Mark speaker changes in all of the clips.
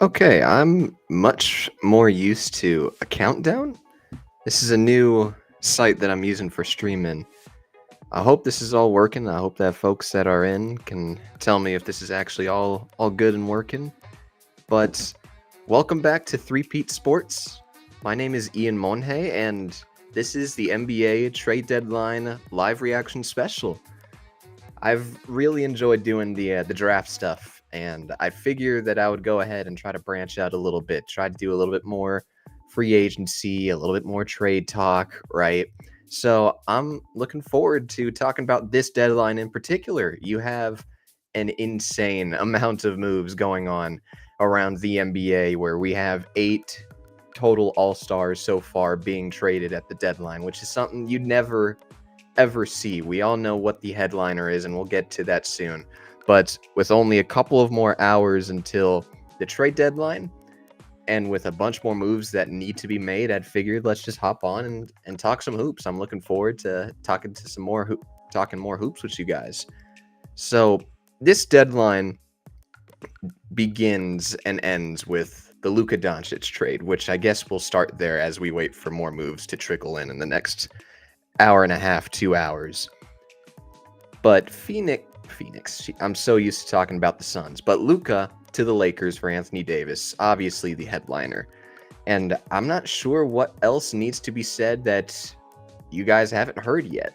Speaker 1: Okay, I'm much more used to a countdown. This is a new site that I'm using for streaming. I hope this is all working. I hope that folks that are in can tell me if this is actually all good and working. But welcome back to Three-Peat Sports. My name is Ian Monhay, and this is the NBA trade deadline live reaction special. I've really enjoyed doing the draft stuff, and I figured that I would go ahead and try to branch out a little bit, try to do a little bit more free agency, a little bit more trade talk, right? So I'm looking forward to talking about this deadline in particular. You have an insane amount of moves going on around the NBA, where we have 8 total All-Stars so far being traded at the deadline, which is something you'd never ever see. We all know what the headliner is, and we'll get to that soon. But with only a couple of more hours until the trade deadline, and with a bunch more moves that need to be made, I'd figured let's just hop on and talk some hoops. I'm looking forward to talking to some more talking more hoops with you guys. So this deadline begins and ends with the Luka Doncic trade, which I guess we'll start there as we wait for more moves to trickle in the next hour and a half, 2 hours. But Phoenix, I'm so used to talking about the Suns, but Luka to the Lakers for Anthony Davis, obviously the headliner. And I'm not sure what else needs to be said that you guys haven't heard yet.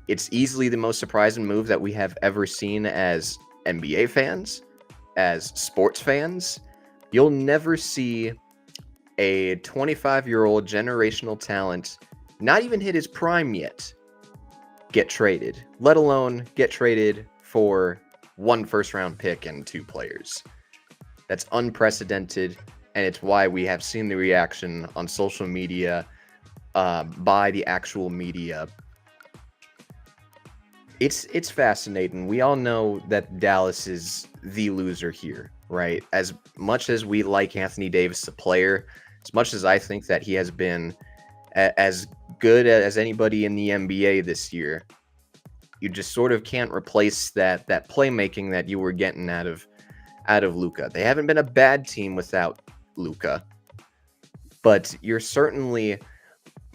Speaker 1: It's easily the most surprising move that we have ever seen as NBA fans, as sports fans. You'll never see a 25-year-old generational talent not even hit his prime yet get traded, let alone get traded for one first-round pick and 2 players. That's unprecedented, and it's why we have seen the reaction on social media by the actual media. It's fascinating. We all know that Dallas is the loser here, right? As much as we like Anthony Davis, the player, as much as I think that he has been as good as anybody in the NBA this year, you just sort of can't replace that playmaking that you were getting out of Luka. They haven't been a bad team without Luka, but you're certainly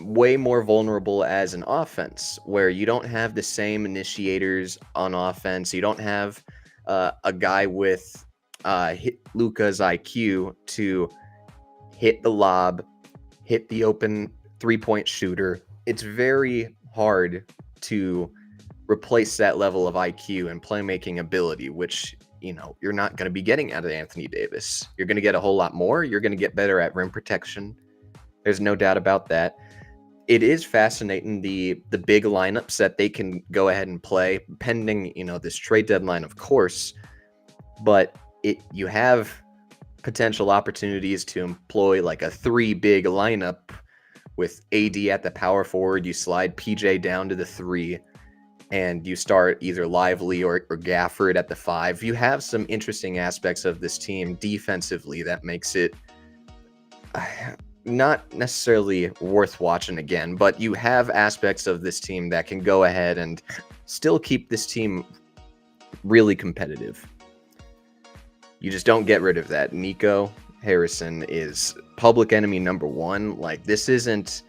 Speaker 1: way more vulnerable as an offense, where you don't have the same initiators on offense. You don't have a guy with Luka's IQ to hit the lob, hit the open three-point shooter. It's very hard to replace that level of IQ and playmaking ability, which, you're not going to be getting out of Anthony Davis. You're going to get a whole lot more. You're going to get better at rim protection. There's no doubt about that. It is fascinating, the big lineups that they can go ahead and play, pending, this trade deadline, of course. But you have potential opportunities to employ like a 3 big lineup with AD at the power forward. You slide PJ down to the 3, and you start either Lively or Gafford at the 5. You have some interesting aspects of this team defensively that makes it not necessarily worth watching again, but you have aspects of this team that can go ahead and still keep this team really competitive. You just don't get rid of that. Nico Harrison is public enemy number 1. Like, this isn't,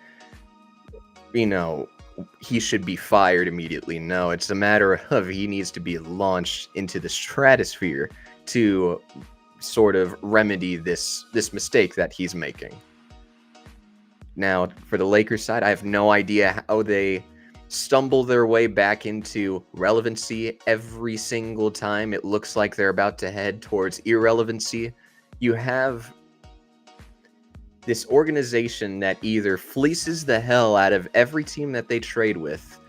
Speaker 1: he should be fired immediately. No, it's a matter of he needs to be launched into the stratosphere to sort of remedy this mistake that he's making. Now, for the Lakers side, I have no idea how they stumble their way back into relevancy every single time it looks like they're about to head towards irrelevancy. You have this organization that either fleeces the hell out of every team that they trade with,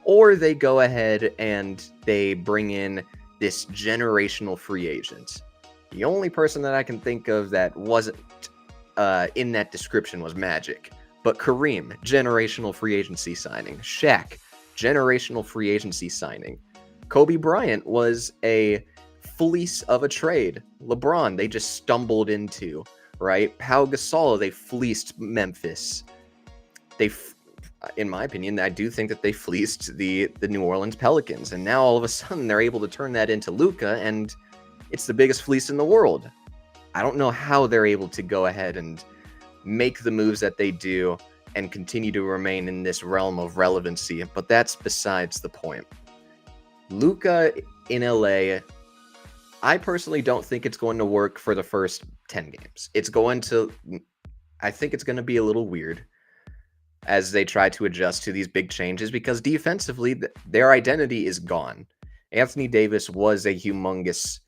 Speaker 1: or they go ahead and they bring in this generational free agent. The only person that I can think of that wasn't in that description was Magic. But Kareem, generational free agency signing. Shaq, generational free agency signing. Kobe Bryant was a fleece of a trade. LeBron, they just stumbled into, right? Pau Gasol, they fleeced Memphis. In my opinion, I do think that they fleeced the New Orleans Pelicans. And now all of a sudden they're able to turn that into Luka, and it's the biggest fleece in the world. I don't know how they're able to go ahead and make the moves that they do and continue to remain in this realm of relevancy, but that's besides the point. Luka in LA, I personally don't think it's going to work for the first 10 games. I think it's going to be a little weird as they try to adjust to these big changes because defensively, their identity is gone. Anthony Davis was a humongous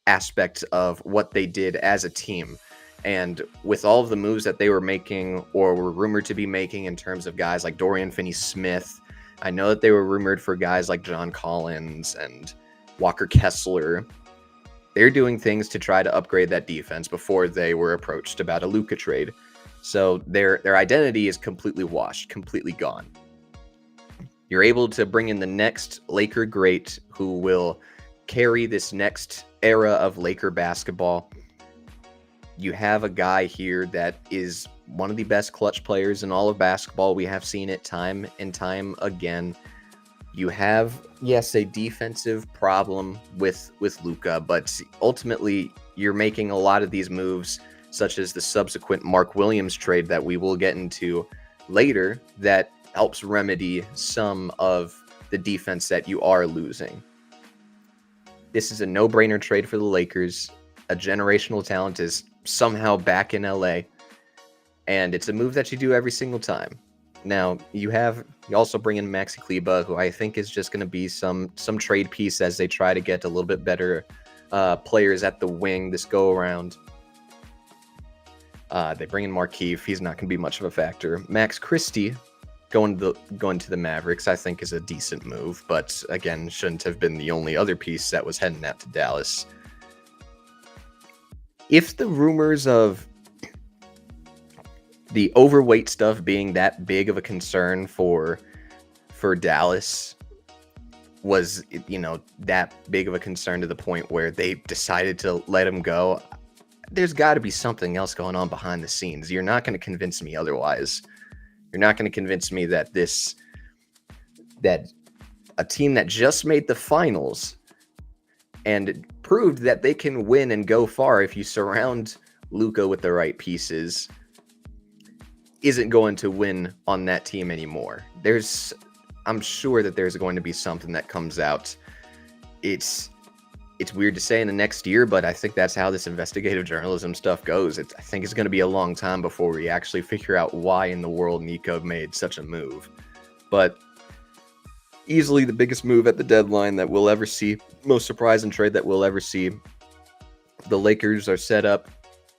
Speaker 1: aspect of what they did as a team. And with all of the moves that they were making or were rumored to be making in terms of guys like Dorian Finney-Smith, I know that they were rumored for guys like John Collins and Walker Kessler. They're doing things to try to upgrade that defense before they were approached about a Luka trade. So their identity is completely washed, completely gone. You're able to bring in the next Laker great who will carry this next era of Laker basketball. You have a guy here that is one of the best clutch players in all of basketball. We have seen it time and time again. You have, yes, a defensive problem with Luka, but ultimately you're making a lot of these moves, such as the subsequent Mark Williams trade that we will get into later, that helps remedy some of the defense that you are losing. This is a no-brainer trade for the Lakers. A generational talent is somehow back in LA, and it's a move that you do every single time. Now, you also bring in Maxi Kleber, who I think is just going to be some trade piece as they try to get a little bit better players at the wing this go around. They bring in Markieff. He's not going to be much of a factor. Max Christie going to the Mavericks, I think, is a decent move, but again, shouldn't have been the only other piece that was heading out to Dallas. If the rumors of the overweight stuff being that big of a concern for Dallas was, that big of a concern to the point where they decided to let him go, there's got to be something else going on behind the scenes. You're not going to convince me otherwise. You're not going to convince me that a team that just made the finals and proved that they can win and go far if you surround Luka with the right pieces isn't going to win on that team anymore. I'm sure that there's going to be something that comes out. It's weird to say in the next year, but I think that's how this investigative journalism stuff goes. I think it's going to be a long time before we actually figure out why in the world Nico made such a move. But easily the biggest move at the deadline that we'll ever see, most surprising trade that we'll ever see. The Lakers are set up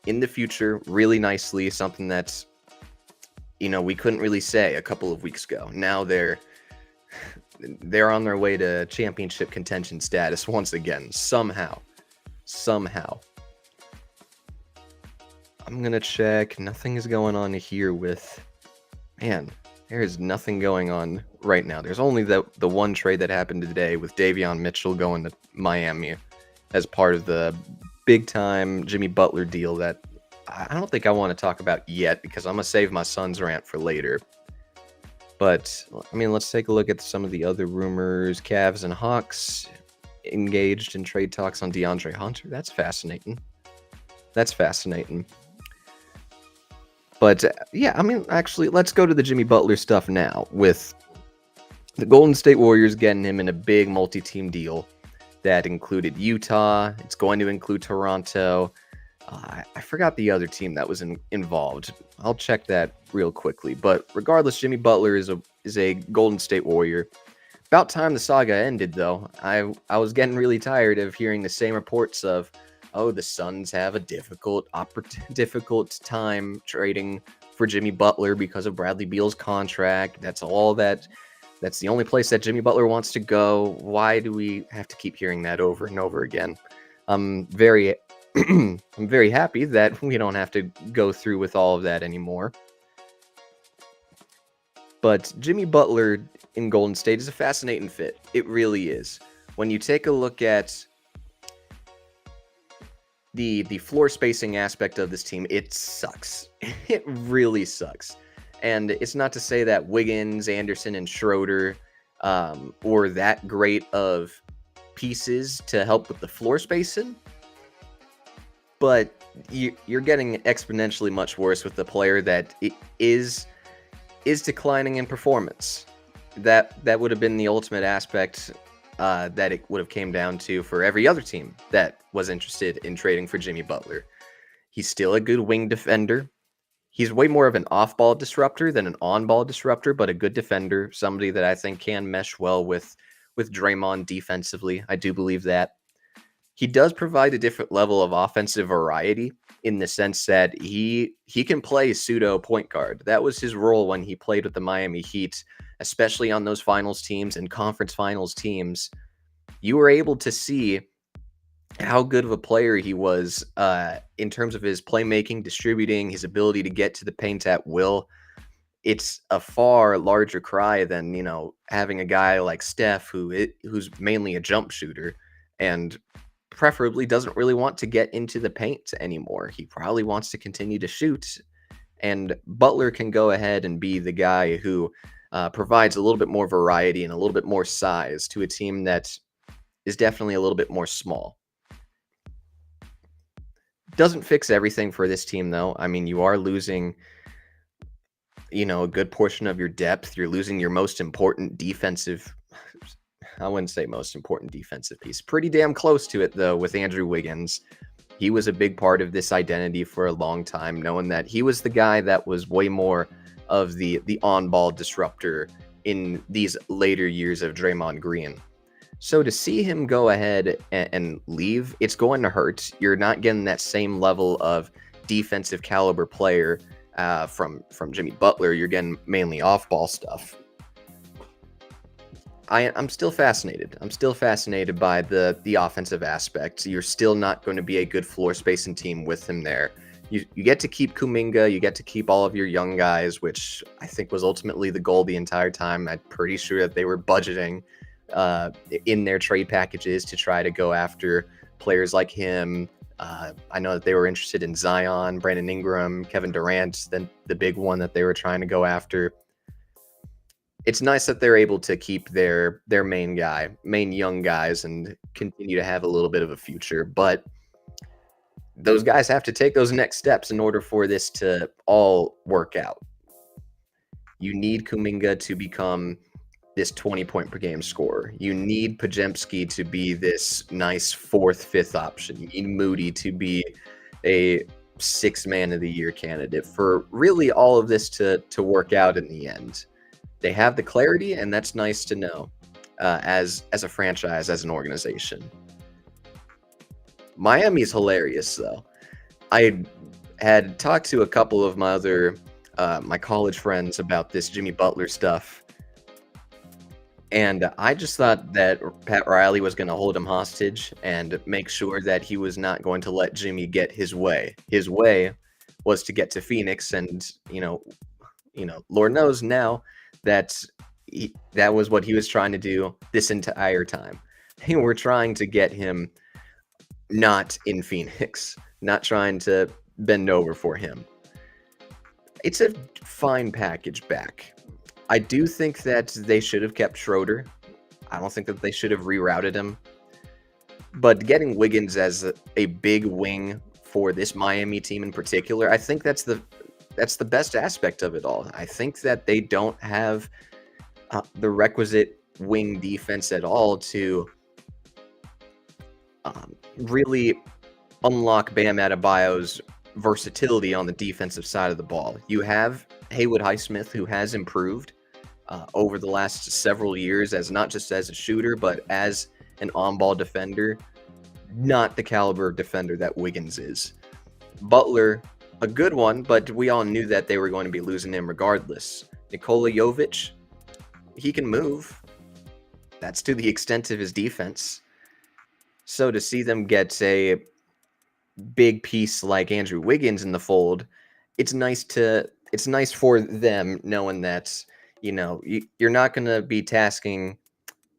Speaker 1: in the future really nicely, something that's, we couldn't really say a couple of weeks ago. Now they're on their way to championship contention status once again, somehow. I'm going to check. Nothing is going on here with... Man, there is nothing going on right now. There's only the one trade that happened today with Davion Mitchell going to Miami as part of the big-time Jimmy Butler deal that I don't think I want to talk about yet because I'm going to save my son's rant for later. But, let's take a look at some of the other rumors. Cavs and Hawks engaged in trade talks on DeAndre Hunter. That's fascinating. But, actually, let's go to the Jimmy Butler stuff now with the Golden State Warriors getting him in a big multi-team deal that included Utah. It's going to include Toronto. I forgot the other team that was involved. I'll check that real quickly. But regardless, Jimmy Butler is a Golden State Warrior. About time the saga ended, though. I was getting really tired of hearing the same reports of, the Suns have a difficult time trading for Jimmy Butler because of Bradley Beal's contract. That's the only place that Jimmy Butler wants to go. Why do we have to keep hearing that over and over again? I'm very happy that we don't have to go through with all of that anymore. But Jimmy Butler in Golden State is a fascinating fit. It really is. When you take a look at the floor spacing aspect of this team, it sucks. It really sucks. And it's not to say that Wiggins, Anderson, and Schroeder were that great of pieces to help with the floor spacing. but you're getting exponentially much worse with the player that is declining in performance. That would have been the ultimate aspect that it would have came down to for every other team that was interested in trading for Jimmy Butler. He's still a good wing defender. He's way more of an off-ball disruptor than an on-ball disruptor, but a good defender, somebody that I think can mesh well with Draymond defensively. I do believe that. He does provide a different level of offensive variety in the sense that he can play pseudo point guard. That was his role when he played with the Miami Heat, especially on those finals teams and conference finals teams. You were able to see how good of a player he was in terms of his playmaking, distributing, his ability to get to the paint at will. It's a far larger cry than, having a guy like Steph who's mainly a jump shooter and preferably doesn't really want to get into the paint anymore. He probably wants to continue to shoot, and Butler can go ahead and be the guy who provides a little bit more variety and a little bit more size to a team that is definitely a little bit more small. Doesn't fix everything for this team, though. I mean, you are losing, a good portion of your depth. You're losing your most important defensive. I wouldn't say most important defensive piece. Pretty damn close to it, though, with Andrew Wiggins. He was a big part of this identity for a long time, knowing that he was the guy that was way more of the on-ball disruptor in these later years of Draymond Green. So to see him go ahead and leave, it's going to hurt. You're not getting that same level of defensive caliber player from Jimmy Butler. You're getting mainly off-ball stuff. I'm still fascinated. I'm still fascinated by the offensive aspect. You're still not going to be a good floor spacing team with him there. You get to keep Kuminga. You get to keep all of your young guys, which I think was ultimately the goal the entire time. I'm pretty sure that they were budgeting in their trade packages to try to go after players like him. I know that they were interested in Zion, Brandon Ingram, Kevin Durant, then the big one that they were trying to go after. It's nice that they're able to keep their main young guys and continue to have a little bit of a future. But those guys have to take those next steps in order for this to all work out. You need Kuminga to become this 20-point per game scorer. You need Podziemski to be this nice 4th, 5th option. You need Moody to be a 6th man of the year candidate for really all of this to work out in the end. They have the clarity, and that's nice to know as a franchise, as an organization. Miami's hilarious, though. I had talked to a couple of my other my college friends about this Jimmy Butler stuff, and I just thought that Pat Riley was going to hold him hostage and make sure that he was not going to let Jimmy get his way. His way was to get to Phoenix, and Lord knows now that was what he was trying to do this entire time. They were trying to get him not in Phoenix, not trying to bend over for him. It's a fine package back. I do think that they should have kept Schroeder. I don't think that they should have rerouted him. But getting Wiggins as a big wing for this Miami team in particular, I think that's the best aspect of it all. I think that they don't have the requisite wing defense at all to really unlock Bam Adebayo's versatility on the defensive side of the ball. You have Haywood Highsmith, who has improved over the last several years as not just as a shooter, but as an on-ball defender. Not the caliber of defender that Wiggins is. Butler, a good one, but we all knew that they were going to be losing him regardless. Nikola Jovic, he can move. That's to the extent of his defense. So to see them get a big piece like Andrew Wiggins in the fold, it's nice for them knowing that, you're not going to be tasking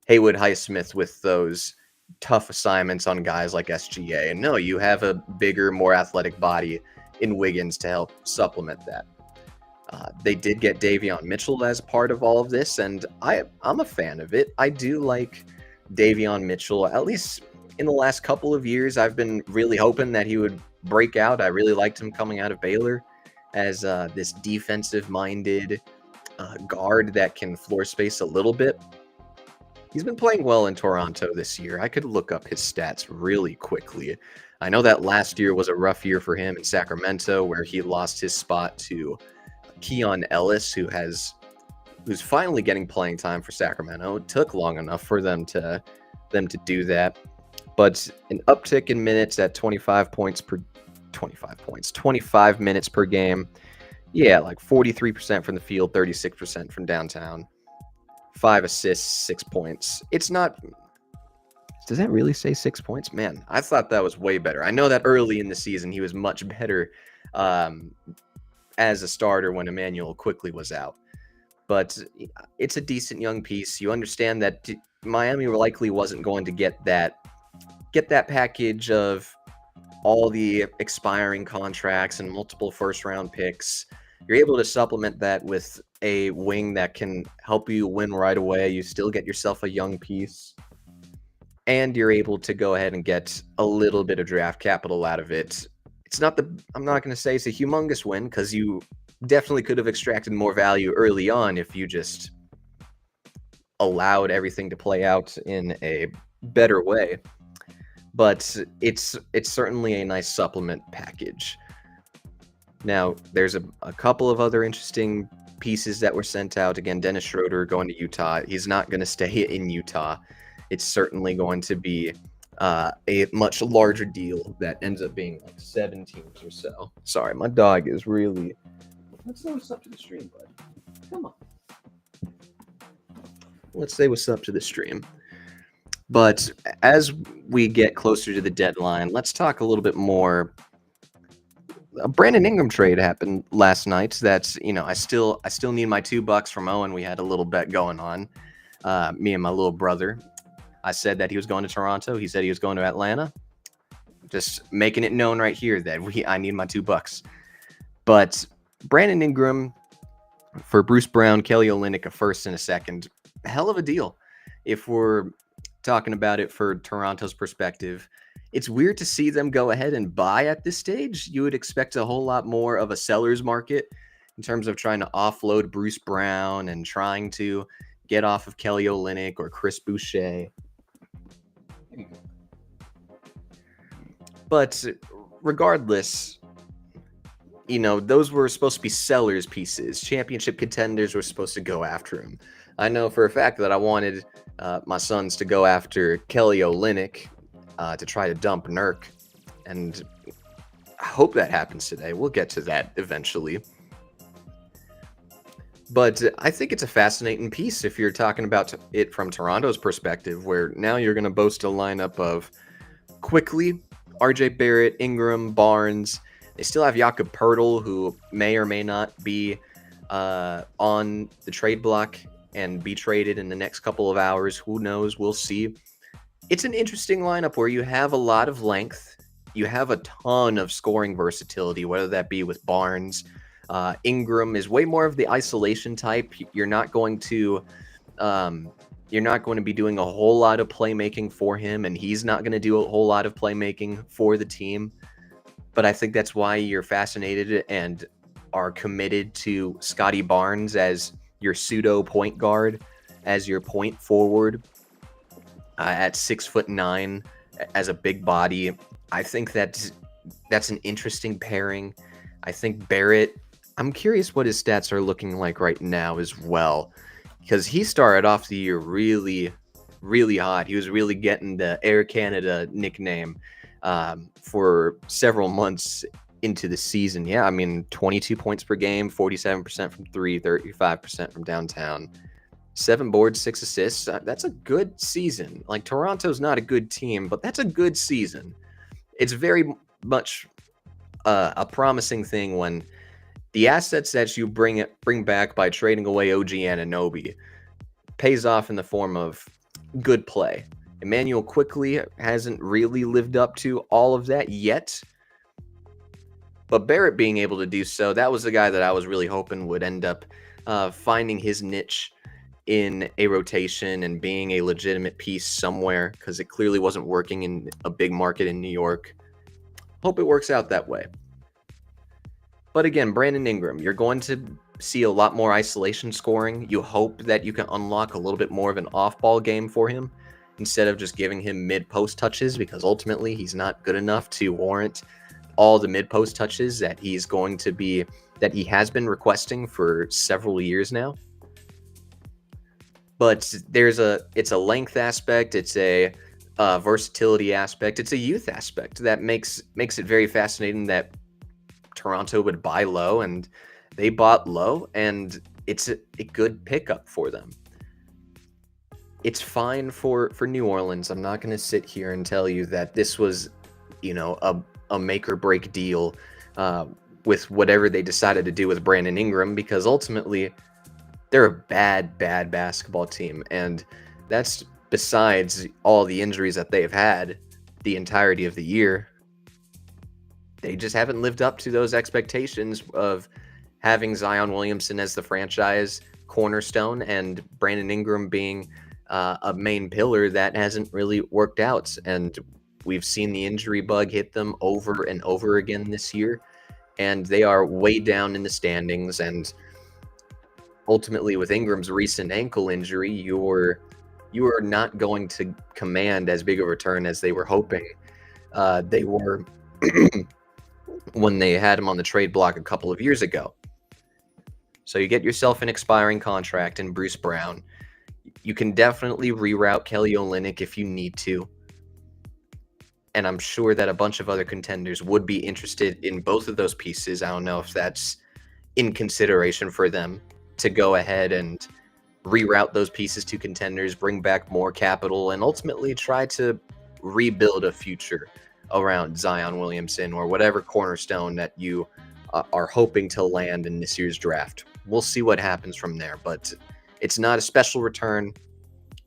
Speaker 1: Haywood Highsmith with those tough assignments on guys like SGA. And no, you have a bigger, more athletic body in Wiggins to help supplement that. They did get Davion Mitchell as part of all of this, and I'm a fan of it. I do like Davion Mitchell. At least in the last couple of years, I've been really hoping that he would break out. I really liked him coming out of Baylor as this defensive-minded guard that can floor space a little bit. He's been playing well in Toronto this year. I could look up his stats really quickly. I know that last year was a rough year for him in Sacramento, where he lost his spot to Keon Ellis, who's finally getting playing time for Sacramento. It took long enough for them to do that, but an uptick in minutes at 25 minutes per game. Yeah, like 43% from the field, 36% from downtown. 5 assists, 6 points. It's not. Does that really say 6 points? Man, I thought that was way better. I know that early in the season he was much better as a starter when Emmanuel quickly was out. But it's a decent young piece. You understand that Miami likely wasn't going to get that package of all the expiring contracts and multiple first-round picks. You're able to supplement that with a wing that can help you win right away. You still get yourself a young piece, and you're able to go ahead and get a little bit of draft capital out of it. I'm not going to say it's a humongous win, because you definitely could have extracted more value early on if you just allowed everything to play out in a better way. But it's certainly a nice supplement package. Now, there's a couple of other interesting pieces that were sent out. Again, Dennis Schroeder going to Utah. He's not going to stay in Utah. It's certainly going to be a much larger deal that ends up being like 7 teams or so. Sorry, my dog is really... Let's say what's up to the stream, bud. Come on. Let's say what's up to the stream. But as we get closer to the deadline, let's talk a little bit more. A Brandon Ingram trade happened last night. That's, I still need my $2 from Owen. We had a little bet going on. Me and my little brother. I said that he was going to Toronto. He said he was going to Atlanta. Just making it known right here that I need my $2. But Brandon Ingram for Bruce Brown, Kelly Olynyk, a first and a second. Hell of a deal. If we're talking about it for Toronto's perspective, it's weird to see them go ahead and buy at this stage. You would expect a whole lot more of a seller's market in terms of trying to offload Bruce Brown and trying to get off of Kelly Olynyk or Chris Boucher. But regardless, those were supposed to be sellers' pieces. Championship contenders were supposed to go after him. I know for a fact that I wanted my Suns to go after Kelly Olynyk to try to dump Nurk, and I hope that happens today. We'll get to that eventually. But I think it's a fascinating piece if you're talking about it from Toronto's perspective, where now you're going to boast a lineup of Quickly, RJ Barrett, Ingram, Barnes. They still have Jakob Poeltl, who may or may not be on the trade block and be traded in the next couple of hours. Who knows? We'll see. It's an interesting lineup where you have a lot of length. You have a ton of scoring versatility, whether that be with Barnes. Ingram is way more of the isolation type. You're not going to be doing a whole lot of playmaking for him, and he's not going to do a whole lot of playmaking for the team. But I think that's why you're fascinated and are committed to Scotty Barnes as your pseudo point guard, as your point forward at 6'9" as a big body. I think that's an interesting pairing. I think Barrett, I'm curious what his stats are looking like right now as well, because he started off the year really, really hot. He was really getting the Air Canada nickname for several months into the season. Yeah, I mean, 22 points per game, 47% from three, 35% from downtown, 7 boards, 6 assists. That's a good season. Like, Toronto's not a good team, but that's a good season. It's very much a promising thing when the assets that you bring back by trading away OG Anunoby pays off in the form of good play. Emmanuel Quickly hasn't really lived up to all of that yet, but Barrett being able to do so, that was the guy that I was really hoping would end up finding his niche in a rotation and being a legitimate piece somewhere, because it clearly wasn't working in a big market in New York. Hope it works out that way. But again, Brandon Ingram, you're going to see a lot more isolation scoring. You hope that you can unlock a little bit more of an off-ball game for him instead of just giving him mid-post touches, because ultimately he's not good enough to warrant all the mid-post touches that he has been requesting for several years now. But it's a length aspect, it's a versatility aspect, it's a youth aspect that makes it very fascinating that Toronto would buy low, and they bought low, and it's a good pickup for them. It's fine for New Orleans. I'm not going to sit here and tell you that this was, a make or break deal with whatever they decided to do with Brandon Ingram, because ultimately they're a bad basketball team, and that's besides all the injuries that they've had the entirety of the year. They just haven't lived up to those expectations of having Zion Williamson as the franchise cornerstone and Brandon Ingram being a main pillar. That hasn't really worked out, and we've seen the injury bug hit them over and over again this year, and they are way down in the standings. And ultimately, with Ingram's recent ankle injury, you are not going to command as big a return as they were hoping they were when they had him on the trade block a couple of years ago. So you get yourself an expiring contract in Bruce Brown. You can definitely reroute Kelly Olynyk if you need to. And I'm sure that a bunch of other contenders would be interested in both of those pieces. I don't know if that's in consideration for them to go ahead and reroute those pieces to contenders, bring back more capital, and ultimately try to rebuild a future around Zion Williamson or whatever cornerstone that you are hoping to land in this year's draft. We'll see what happens from there, but it's not a special return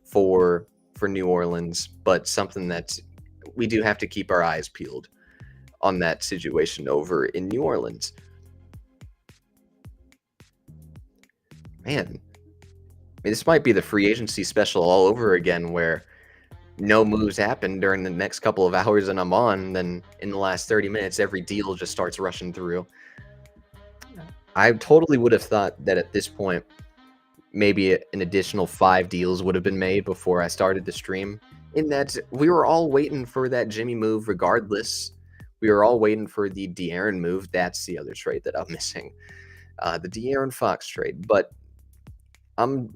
Speaker 1: for New Orleans, but something that we do have to keep our eyes peeled on that situation over in New Orleans. Man, this might be the free agency special all over again, where no moves happen during the next couple of hours and I'm on, then in the last 30 minutes, every deal just starts rushing through. I totally would have thought that at this point, maybe an additional 5 deals would have been made before I started the stream, in that we were all waiting for that Jimmy move regardless. We were all waiting for the De'Aaron move. That's the other trade that I'm missing, the De'Aaron Fox trade. But I'm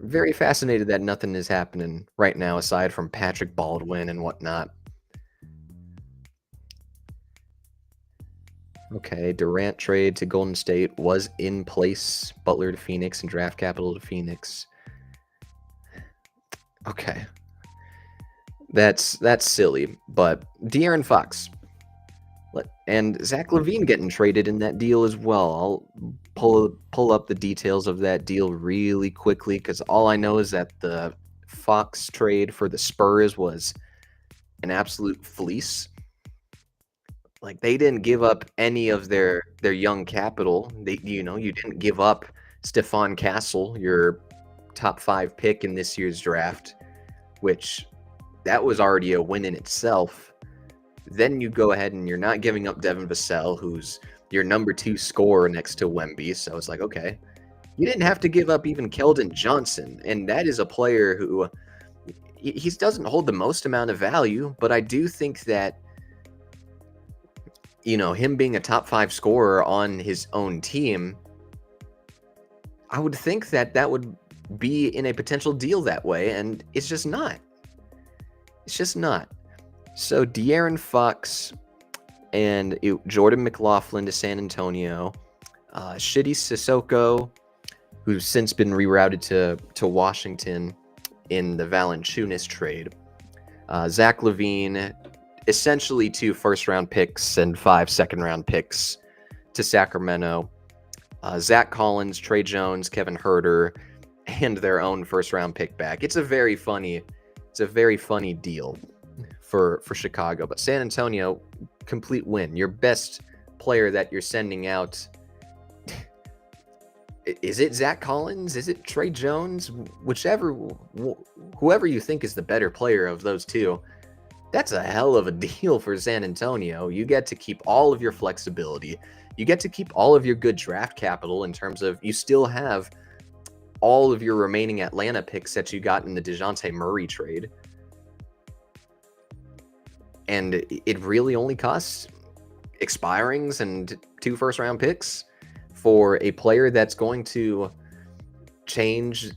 Speaker 1: very fascinated that nothing is happening right now aside from Patrick Baldwin and whatnot. Okay, Durant trade to Golden State was in place. Butler to Phoenix and draft capital to Phoenix. Okay. That's silly, but De'Aaron Fox and Zach LaVine getting traded in that deal as well. I'll pull up the details of that deal really quickly, because all I know is that the Fox trade for the Spurs was an absolute fleece. Like, they didn't give up any of their young capital. You didn't give up Stephon Castle, your top 5 pick in this year's draft, which that was already a win in itself. Then you go ahead and you're not giving up Devin Vassell, who's your number 2 scorer next to Wemby. So it's like, okay, you didn't have to give up even Keldon Johnson. And that is a player who he doesn't hold the most amount of value, but I do think that, him being a top 5 scorer on his own team, I would think that would be in a potential deal that way, and it's just not. It's just not. So De'Aaron Fox and Jordan McLaughlin to San Antonio, Shitty Sissoko, who's since been rerouted to Washington in the Valanciunas trade, Zach LaVine, essentially 2 first-round picks and 5 second-round picks to Sacramento, Zach Collins, Trey Jones, Kevin Huerter, and their own first-round pick back. It's a very funny deal for Chicago. But San Antonio, complete win. Your best player that you're sending out, is it Zach Collins? Is it Trey Jones? Whoever you think is the better player of those two, That's a hell of a deal for San Antonio. You get to keep all of your flexibility. You get to keep all of your good draft capital in terms of you still have all of your remaining Atlanta picks that you got in the DeJounte Murray trade. And it really only costs expirings and 2 first-round picks for a player that's going to change.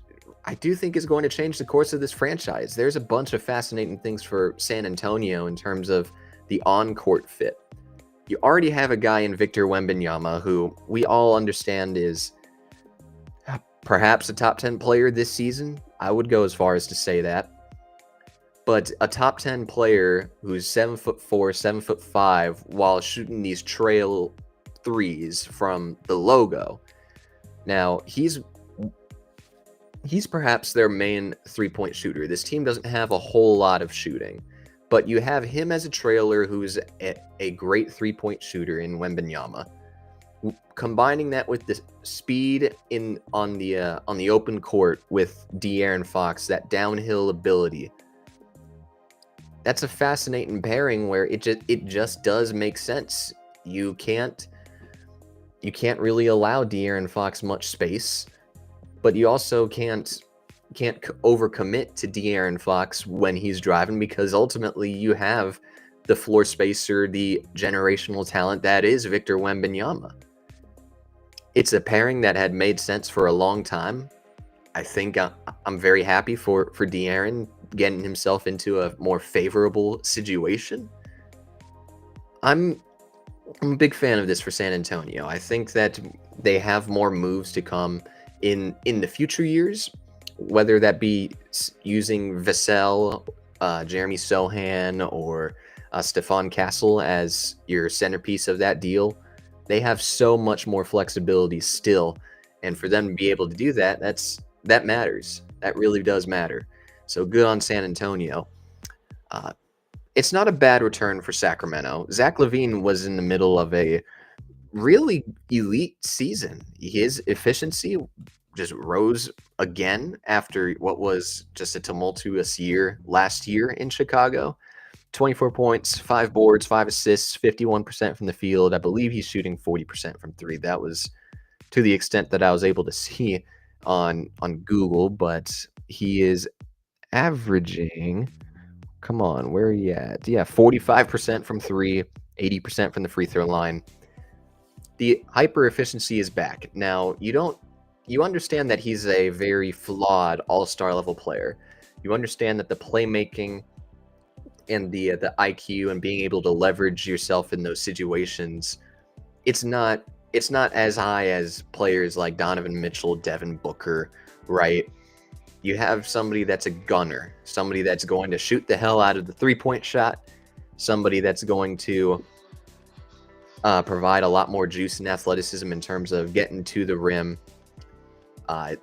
Speaker 1: I do think is going to change the course of this franchise. There's a bunch of fascinating things for San Antonio in terms of the on-court fit. You already have a guy in Victor Wembanyama who we all understand is perhaps a top 10 player this season. I would go as far as to say that. But a top 10 player who's 7'4", 7'5", while shooting these trail threes from the logo. Now, he's perhaps their main three-point shooter. This team doesn't have a whole lot of shooting, but you have him as a trailer who's a great three-point shooter in Wembanyama. Combining that with the speed on the open court with De'Aaron Fox, that downhill ability. That's a fascinating pairing where it just does make sense. You can't really allow De'Aaron Fox much space, but you also can't overcommit to De'Aaron Fox when he's driving, because ultimately you have the floor spacer, the generational talent that is Victor Wembanyama. It's a pairing that had made sense for a long time. I think I'm very happy for De'Aaron getting himself into a more favorable situation. I'm a big fan of this for San Antonio. I think that they have more moves to come in the future years, whether that be using Vassell, Jeremy Sohan, or Stephon Castle as your centerpiece of that deal. They have so much more flexibility still, and for them to be able to do that, that matters. That really does matter. So good on San Antonio. It's not a bad return for Sacramento. Zach LaVine was in the middle of a really elite season. His efficiency just rose again after what was just a tumultuous year last year in Chicago. 24 points, 5 boards, 5 assists, 51% from the field. I believe he's shooting 40% from 3. That was to the extent that I was able to see on Google, but he is averaging, come on, where are you at? Yeah, 45% from 3, 80% from the free throw line. The hyper efficiency is back. Now, you understand that he's a very flawed all-star level player. You understand that the playmaking and the IQ and being able to leverage yourself in those situations, it's not as high as players like Donovan Mitchell, Devin Booker, right? You have somebody that's a gunner, somebody that's going to shoot the hell out of the three-point shot, somebody that's going to provide a lot more juice and athleticism in terms of getting to the rim.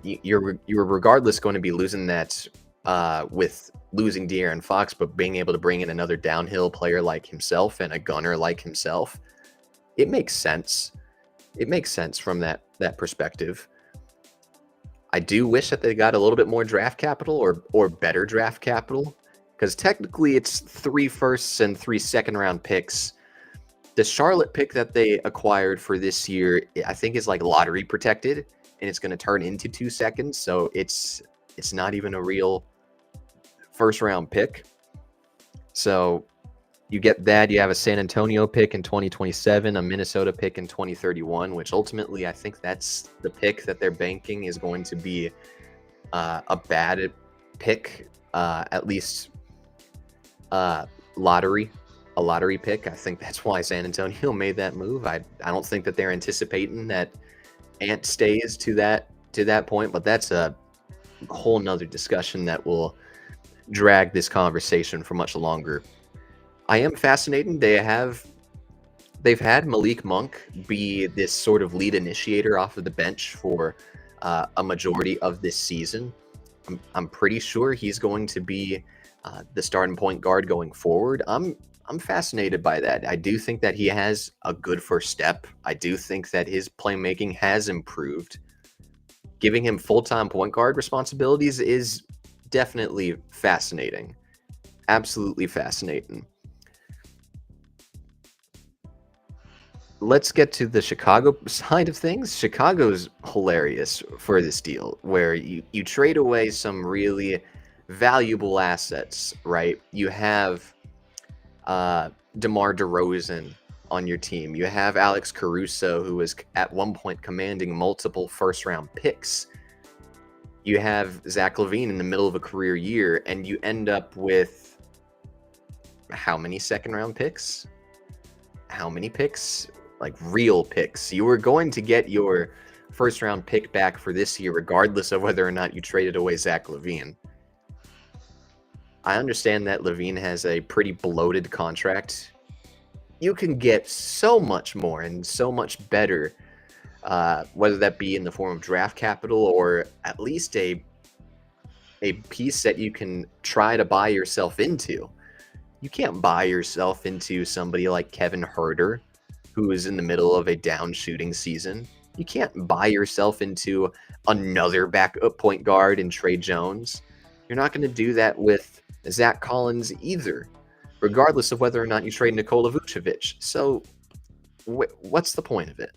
Speaker 1: You're regardless going to be losing that with losing De'Aaron Fox, but being able to bring in another downhill player like himself and a gunner like himself, it makes sense. It makes sense from that perspective. I do wish that they got a little bit more draft capital or better draft capital, because technically it's 3 firsts and 3 second-round picks. The Charlotte pick that they acquired for this year, I think, is like lottery protected, and it's going to turn into 2 seconds, so it's not even a real first-round pick. So you get that. You have a San Antonio pick in 2027, a Minnesota pick in 2031, which ultimately I think that's the pick that they're banking is going to be a bad pick, at least a lottery pick. I think that's why San Antonio made that move. I don't think that they're anticipating that Ant stays to that point, but that's a whole nother discussion that will drag this conversation for much longer. I am fascinated. They've had Malik Monk be this sort of lead initiator off of the bench for a majority of this season. I'm pretty sure he's going to be the starting point guard going forward. I'm fascinated by that. I do think that he has a good first step. I do think that his playmaking has improved. Giving him full-time point guard responsibilities is definitely fascinating. Absolutely fascinating. Let's get to the Chicago side of things. Chicago's hilarious for this deal, where you trade away some really valuable assets, right? You have DeMar DeRozan on your team. You have Alex Caruso, who was at one point commanding multiple first-round picks. You have Zach LaVine in the middle of a career year, and you end up with how many second-round picks? How many picks? Like real picks. You were going to get your first round pick back for this year, regardless of whether or not you traded away Zach LaVine. I understand that LaVine has a pretty bloated contract. You can get so much more and so much better, whether that be in the form of draft capital or at least a piece that you can try to buy yourself into. You can't buy yourself into somebody like Kevin Huerter, who is in the middle of a down shooting season. You can't buy yourself into another backup point guard in Trey Jones. You're not going to do that with Zach Collins either, regardless of whether or not you trade Nikola Vucevic. So what's the point of it?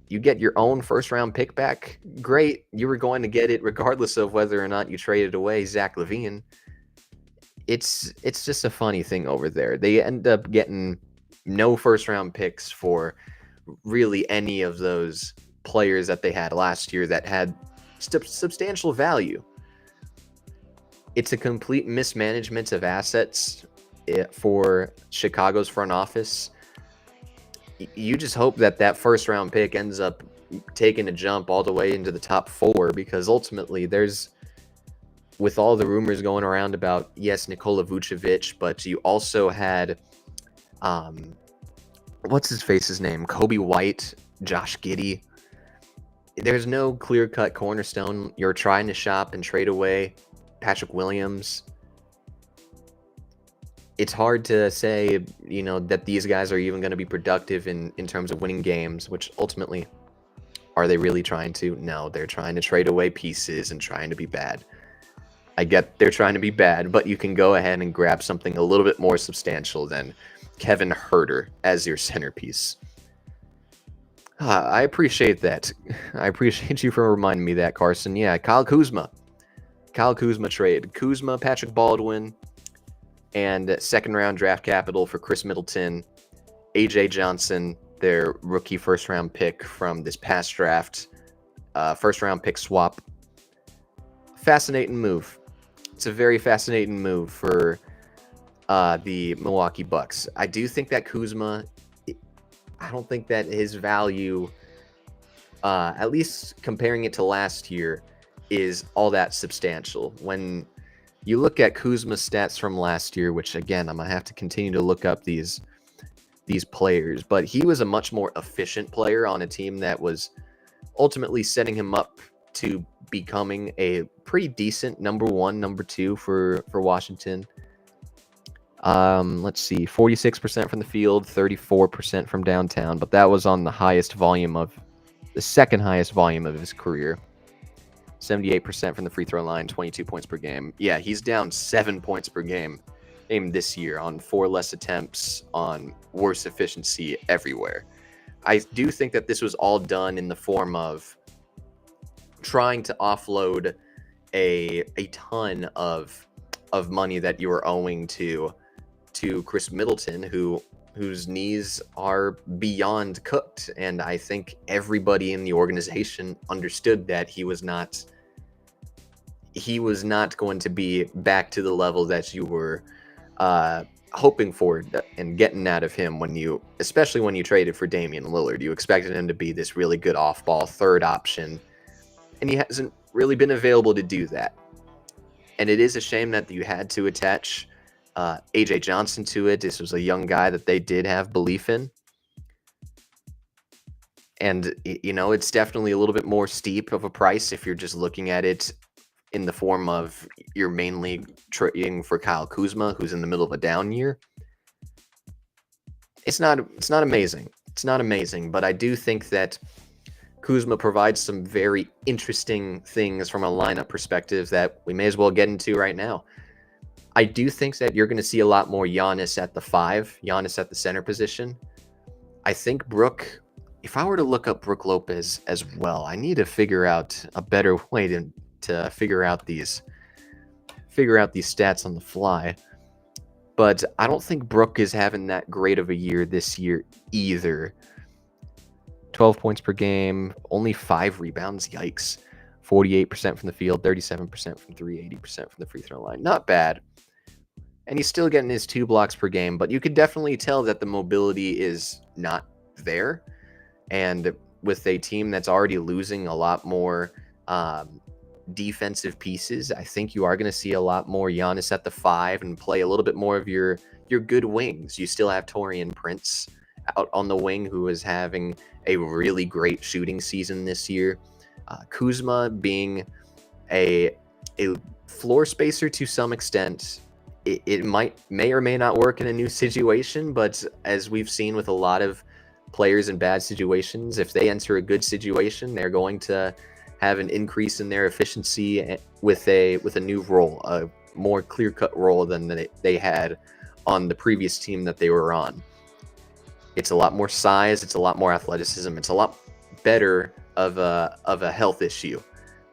Speaker 1: You get your own first-round pick back. Great. You were going to get it regardless of whether or not you traded away Zach LaVine. It's just a funny thing over there. They end up getting no first-round picks for really any of those players that they had last year that had substantial value. It's a complete mismanagement of assets for Chicago's front office. You just hope that first-round pick ends up taking a jump all the way into the top 4, because ultimately there's, with all the rumors going around about, yes, Nikola Vucevic, but you also had, what's his face's name? Kobe White, Josh Giddey. There's no clear-cut cornerstone. You're trying to shop and trade away Patrick Williams. It's hard to say, that these guys are even going to be productive in terms of winning games, which ultimately, are they really trying to? No, they're trying to trade away pieces and trying to be bad. I get they're trying to be bad, but you can go ahead and grab something a little bit more substantial than Kevin Huerter as your centerpiece. I appreciate that. I appreciate you for reminding me that, Carson. Yeah, Kyle Kuzma trade. Kuzma, Patrick Baldwin, and second-round draft capital for Chris Middleton, A.J. Johnson, their rookie first-round pick from this past draft, first-round pick swap. Fascinating move. It's a very fascinating move for the Milwaukee Bucks. I do think that Kuzma, I don't think that his value, at least comparing it to last year, is all that substantial. When you look at Kuzma's stats from last year, which again, I'm going to have to continue to look up these players, but he was a much more efficient player on a team that was ultimately setting him up to becoming a pretty decent number 1, number 2 for Washington. Let's see, 46% from the field, 34% from downtown, but that was on the second highest volume of his career. 78% from the free throw line, 22 points per game. Yeah, he's down 7 points per game this year on 4 less attempts, on worse efficiency everywhere. I do think that this was all done in the form of trying to offload a ton of money that you were owing to Chris Middleton, whose knees are beyond cooked. And I think everybody in the organization understood that he was not going to be back to the level that you were hoping for and getting out of him especially when you traded for Damian Lillard. You expected him to be this really good off-ball third option, and he hasn't really been available to do that. And it is a shame that you had to attach A.J. Johnson to it. This was a young guy that they did have belief in. And, it's definitely a little bit more steep of a price if you're just looking at it in the form of you're mainly trading for Kyle Kuzma, who's in the middle of a down year. It's not amazing. It's not amazing, but I do think that Kuzma provides some very interesting things from a lineup perspective that we may as well get into right now. I do think that you're going to see a lot more Giannis at the 5, Giannis at the center position. I think Brook, if I were to look up Brook Lopez as well, I need to figure out a better way to figure out these stats on the fly. But I don't think Brook is having that great of a year this year either. 12 points per game, only 5 rebounds. Yikes. 48% from the field, 37% from 3, 80% from the free throw line. Not bad. And he's still getting his 2 blocks per game, but you could definitely tell that the mobility is not there. And with a team that's already losing a lot more defensive pieces, I think you are going to see a lot more Giannis at the 5 and play a little bit more of your good wings. You still have Taurean Prince out on the wing, who is having a really great shooting season this year. Kuzma being a floor spacer to some extent. It may or may not work in a new situation, but as we've seen with a lot of players in bad situations, if they enter a good situation, they're going to have an increase in their efficiency with a new role, a more clear-cut role than they had on the previous team that they were on. It's a lot more size, it's a lot more athleticism, it's a lot better of a health issue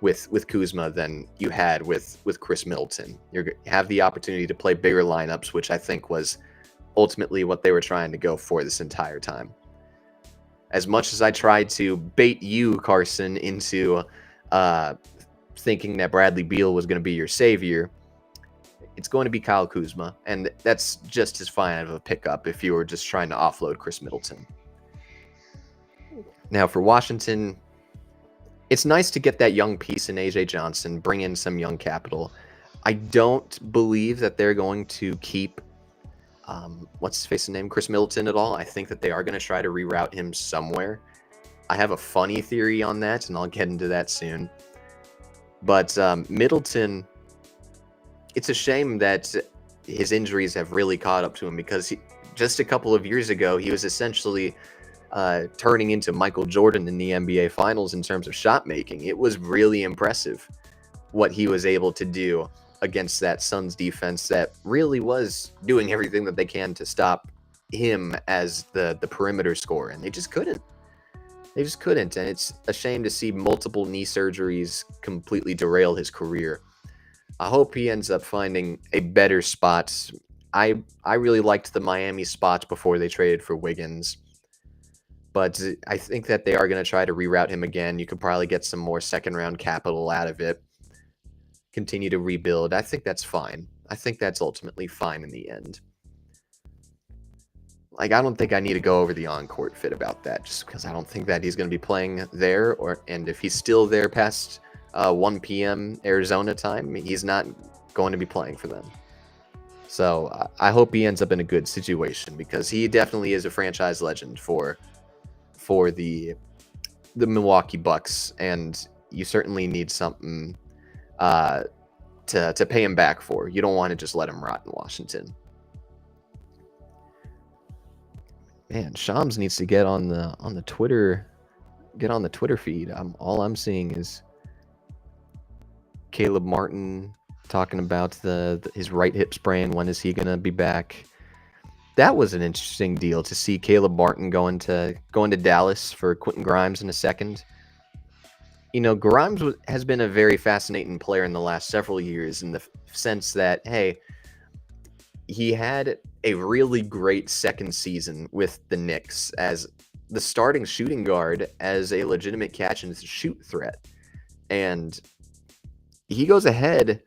Speaker 1: with Kuzma than you had with Chris Middleton. You have the opportunity to play bigger lineups, which I think was ultimately what they were trying to go for this entire time. As much as I tried to bait you, Carson, into thinking that Bradley Beal was going to be your savior, it's going to be Kyle Kuzma, and that's just as fine of a pickup if you were just trying to offload Chris Middleton. Now, for Washington, it's nice to get that young piece in AJ Johnson, bring in some young capital. I don't believe that they're going to keep what's his face name, Chris Middleton at all. I think that they are going to try to reroute him somewhere. I have a funny theory on that, and I'll get into that soon. But Middleton, it's a shame that his injuries have really caught up to him, because just a couple of years ago, he was essentially turning into Michael Jordan in the NBA Finals in terms of shot making. It was really impressive what he was able to do against that Suns defense that really was doing everything that they can to stop him as the perimeter scorer, and they just couldn't. And it's a shame to see multiple knee surgeries completely derail his career. I hope he ends up finding a better spot. I really liked the Miami spot before they traded for Wiggins, but I think that they are going to try to reroute him again. You could probably get some more second-round capital out of it, continue to rebuild. I think that's fine. I think that's ultimately fine in the end. Like, I don't think I need to go over the on-court fit about that, just because I don't think that he's going to be playing there, and if he's still there past 1 p.m. Arizona time, he's not going to be playing for them. So I hope he ends up in a good situation, because he definitely is a franchise legend for the Milwaukee Bucks, and you certainly need something to pay him back for. You don't want to just let him rot in Washington. Man, Shams needs to get on the Twitter feed. All I'm seeing is Caleb Martin talking about his right hip sprain. When is he gonna be back? That was an interesting deal to see Caleb Martin going to Dallas for Quentin Grimes in a second. You know, Grimes has been a very fascinating player in the last several years, in the sense that, hey, he had a really great second season with the Knicks as the starting shooting guard, as a legitimate catch and shoot threat. And he goes ahead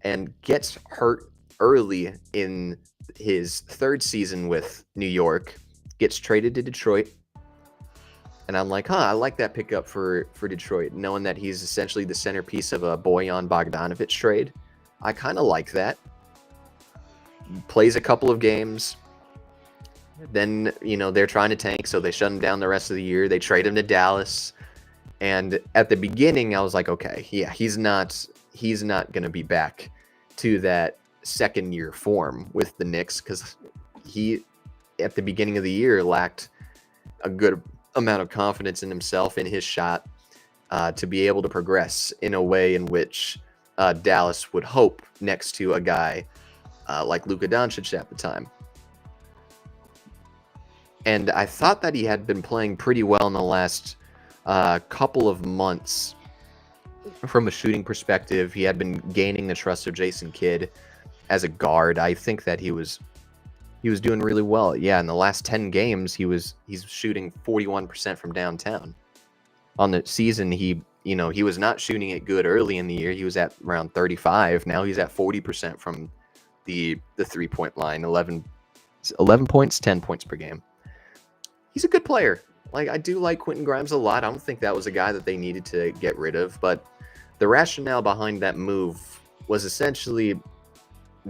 Speaker 1: and gets hurt early in his third season with New York, gets traded to Detroit. And I'm like, I like that pickup for Detroit, knowing that he's essentially the centerpiece of a Bojan Bogdanovic trade. I kind of like that. Plays a couple of games. Then, they're trying to tank, so they shut him down the rest of the year. They trade him to Dallas. And at the beginning, I was like, okay, yeah, he's not going to be back to that second year form with the Knicks, because he, at the beginning of the year, lacked a good amount of confidence in himself, in his shot, to be able to progress in a way in which Dallas would hope, next to a guy like Luka Doncic at the time. And I thought that he had been playing pretty well in the last couple of months from a shooting perspective. He had been gaining the trust of Jason Kidd as a guard. I think that he was doing really well. Yeah, in the last 10 games, he's shooting 41% from downtown. On the season, he was not shooting it good early in the year. He was at around 35. Now he's at 40% from the 3-point line. 11 points, 10 points per game. He's a good player. Like, I do like Quentin Grimes a lot. I don't think that was a guy that they needed to get rid of, but the rationale behind that move was essentially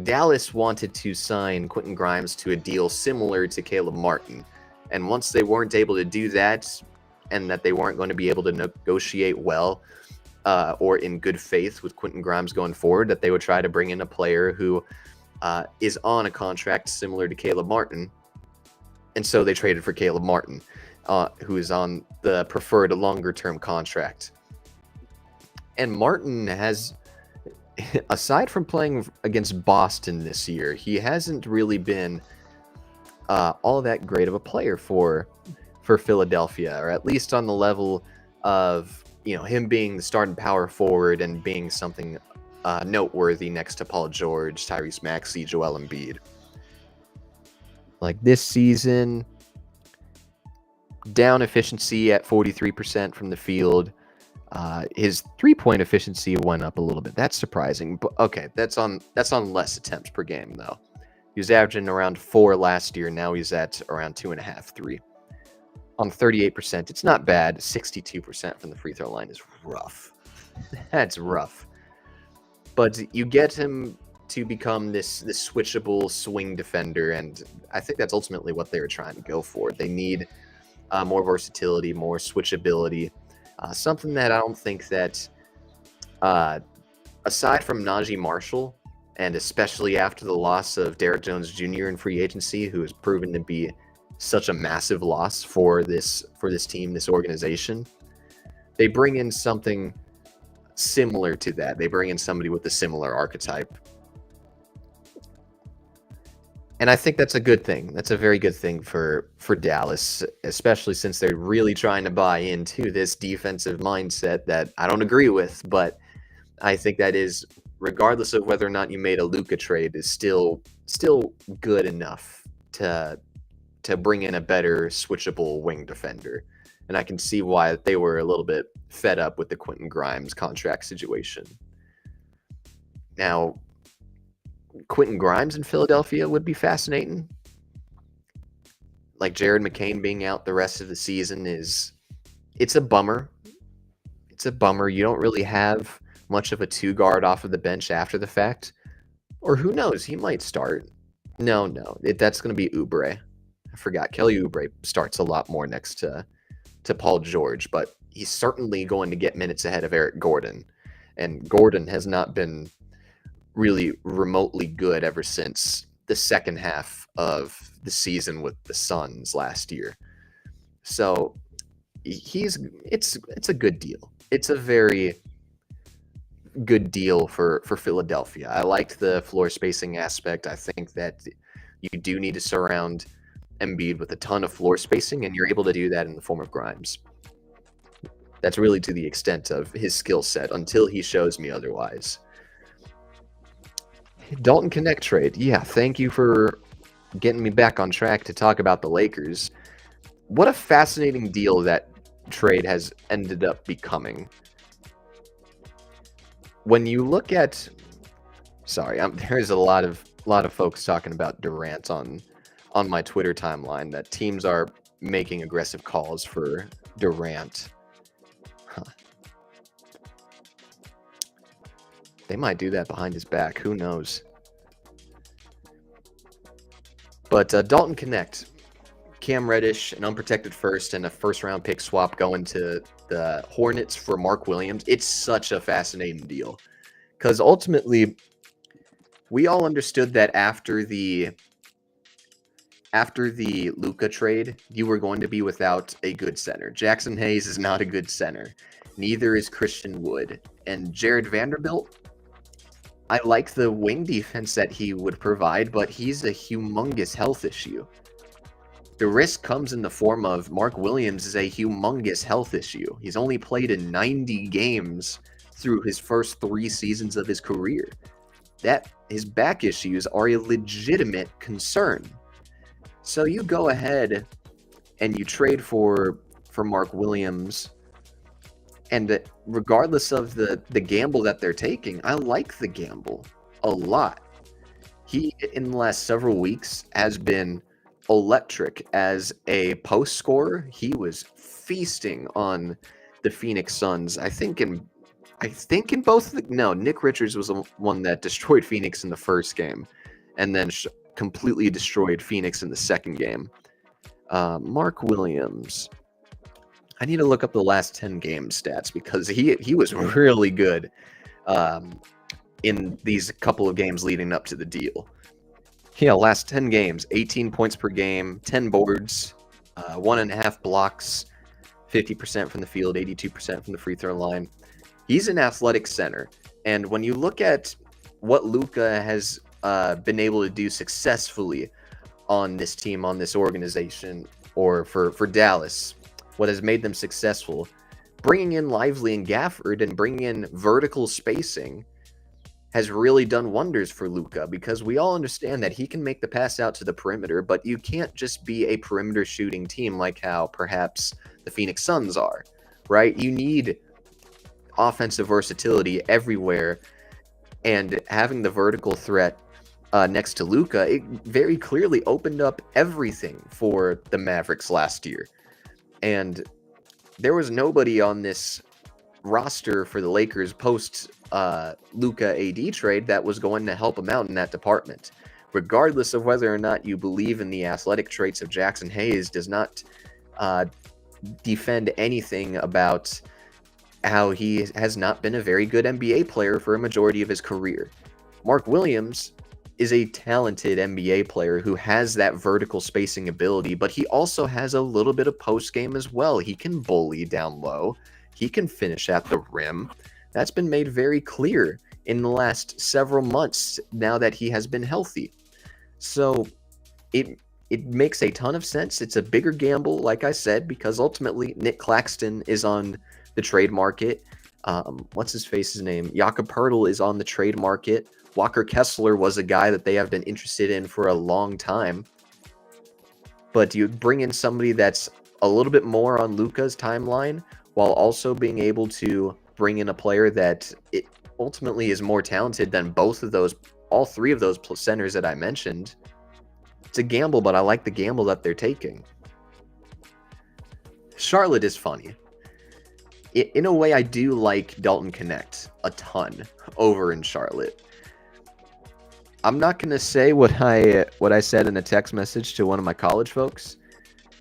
Speaker 1: Dallas wanted to sign Quentin Grimes to a deal similar to Caleb Martin. And once they weren't able to do that, and that they weren't going to be able to negotiate well or in good faith with Quentin Grimes going forward, that they would try to bring in a player who is on a contract similar to Caleb Martin. And so they traded for Caleb Martin, who is on the preferred longer-term contract. And Martin has, aside from playing against Boston this year, he hasn't really been all that great of a player for Philadelphia, or at least on the level of him being the starting power forward and being something noteworthy next to Paul George, Tyrese Maxey, Joel Embiid. Like this season, down efficiency at 43% from the field. His 3-point efficiency went up a little bit. That's surprising, but okay, that's on less attempts per game though. He was averaging around 4 last year. Now he's at around 2.5, 3. On 38%, it's not bad. 62% from the free throw line is rough. That's rough. But you get him to become this switchable swing defender, and I think that's ultimately what they were trying to go for. They need more versatility, more switchability, something that I don't think that, aside from Najee Marshall, and especially after the loss of Derrick Jones Jr. in free agency, who has proven to be such a massive loss for this team, this organization, they bring in something similar to that. They bring in somebody with a similar archetype. And I think that's a good thing. That's a very good thing for Dallas, especially since they're really trying to buy into this defensive mindset that I don't agree with, but I think that is, regardless of whether or not you made a Luka trade, is still good enough to bring in a better switchable wing defender. And I can see why they were a little bit fed up with the Quentin Grimes contract situation. Now, Quentin Grimes in Philadelphia would be fascinating. Like Jared McCain being out the rest of the season it's a bummer. It's a bummer. You don't really have much of a 2-guard off of the bench after the fact. Or who knows, he might start. No, that's going to be Oubre. I forgot. Kelly Oubre starts a lot more next to Paul George, but he's certainly going to get minutes ahead of Eric Gordon. And Gordon has not been really remotely good ever since the second half of the season with the Suns last year. So it's a good deal. It's a very good deal for Philadelphia. I liked the floor spacing aspect. I think that you do need to surround Embiid with a ton of floor spacing, and you're able to do that in the form of Grimes. That's really to the extent of his skill set until he shows me otherwise. Dalton Connect trade. Yeah, thank you for getting me back on track to talk about the Lakers. What a fascinating deal that trade has ended up becoming. When you look at, there's a lot of folks talking about Durant on my Twitter timeline, that teams are making aggressive calls for Durant. They might do that behind his back. Who knows? But Dalton Connect, Cam Reddish, an unprotected first, and a first-round pick swap going to the Hornets for Mark Williams. It's such a fascinating deal because ultimately we all understood that after the Luka trade, you were going to be without a good center. Jackson Hayes is not a good center. Neither is Christian Wood. And Jared Vanderbilt, I like the wing defense that he would provide, but he's a humongous health issue. The risk comes in the form of Mark Williams is a humongous health issue. He's only played in 90 games through his first 3 seasons of his career. That his back issues are a legitimate concern. So you go ahead and you trade for Mark Williams, and regardless of the gamble that they're taking, I like the gamble a lot. He, in the last several weeks, has been electric as a post scorer. He was feasting on the Phoenix Suns. I think in both. No, Nick Richards was the one that destroyed Phoenix in the first game, and then completely destroyed Phoenix in the second game. Mark Williams. I need to look up the last 10 game stats because he was really good in these couple of games leading up to the deal. Yeah, last 10 games, 18 points per game, 10 boards, 1.5 blocks, 50% from the field, 82% from the free throw line. He's an athletic center. And when you look at what Luka has been able to do successfully on this team, on this organization, or for Dallas, what has made them successful, bringing in Lively and Gafford and bringing in vertical spacing has really done wonders for Luka, because we all understand that he can make the pass out to the perimeter, but you can't just be a perimeter shooting team like how perhaps the Phoenix Suns are, right? You need offensive versatility everywhere, and having the vertical threat next to Luka, it very clearly opened up everything for the Mavericks last year. And there was nobody on this roster for the Lakers post Luka AD trade that was going to help him out in that department. Regardless of whether or not you believe in the athletic traits of Jackson Hayes, does not defend anything about how he has not been a very good NBA player for a majority of his career. Mark Williams is a talented NBA player who has that vertical spacing ability, but he also has a little bit of post game as well. He can bully down low. He can finish at the rim. That's been made very clear in the last several months now that he has been healthy. So it makes a ton of sense. It's a bigger gamble, like I said, because ultimately Nick Claxton is on the trade market. What's his face's name? Jakob Poeltl is on the trade market. Walker Kessler was a guy that they have been interested in for a long time. But you bring in somebody that's a little bit more on Luka's timeline, while also being able to bring in a player that it ultimately is more talented than all three of those centers that I mentioned. It's a gamble, but I like the gamble that they're taking. Charlotte is funny. In a way, I do like Dalton Connect a ton over in Charlotte. I'm not going to say what I said in a text message to one of my college folks,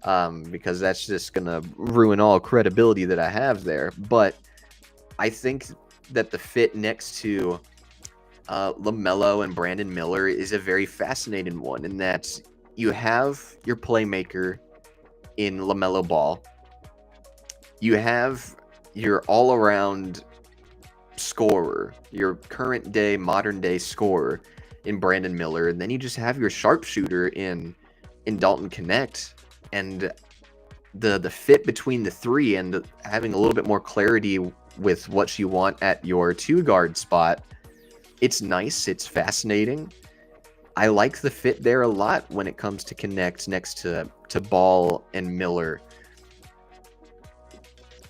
Speaker 1: because that's just going to ruin all credibility that I have there. But I think that the fit next to LaMelo and Brandon Miller is a very fascinating one, in that you have your playmaker in LaMelo Ball. You have your all-around scorer, your current-day, modern-day scorer in Brandon Miller, and then you just have your sharpshooter in Dalton Connect, and the fit between the three and having a little bit more clarity with what you want at your two-guard spot, it's nice, it's fascinating. I like the fit there a lot when it comes to Connect next to Ball and Miller.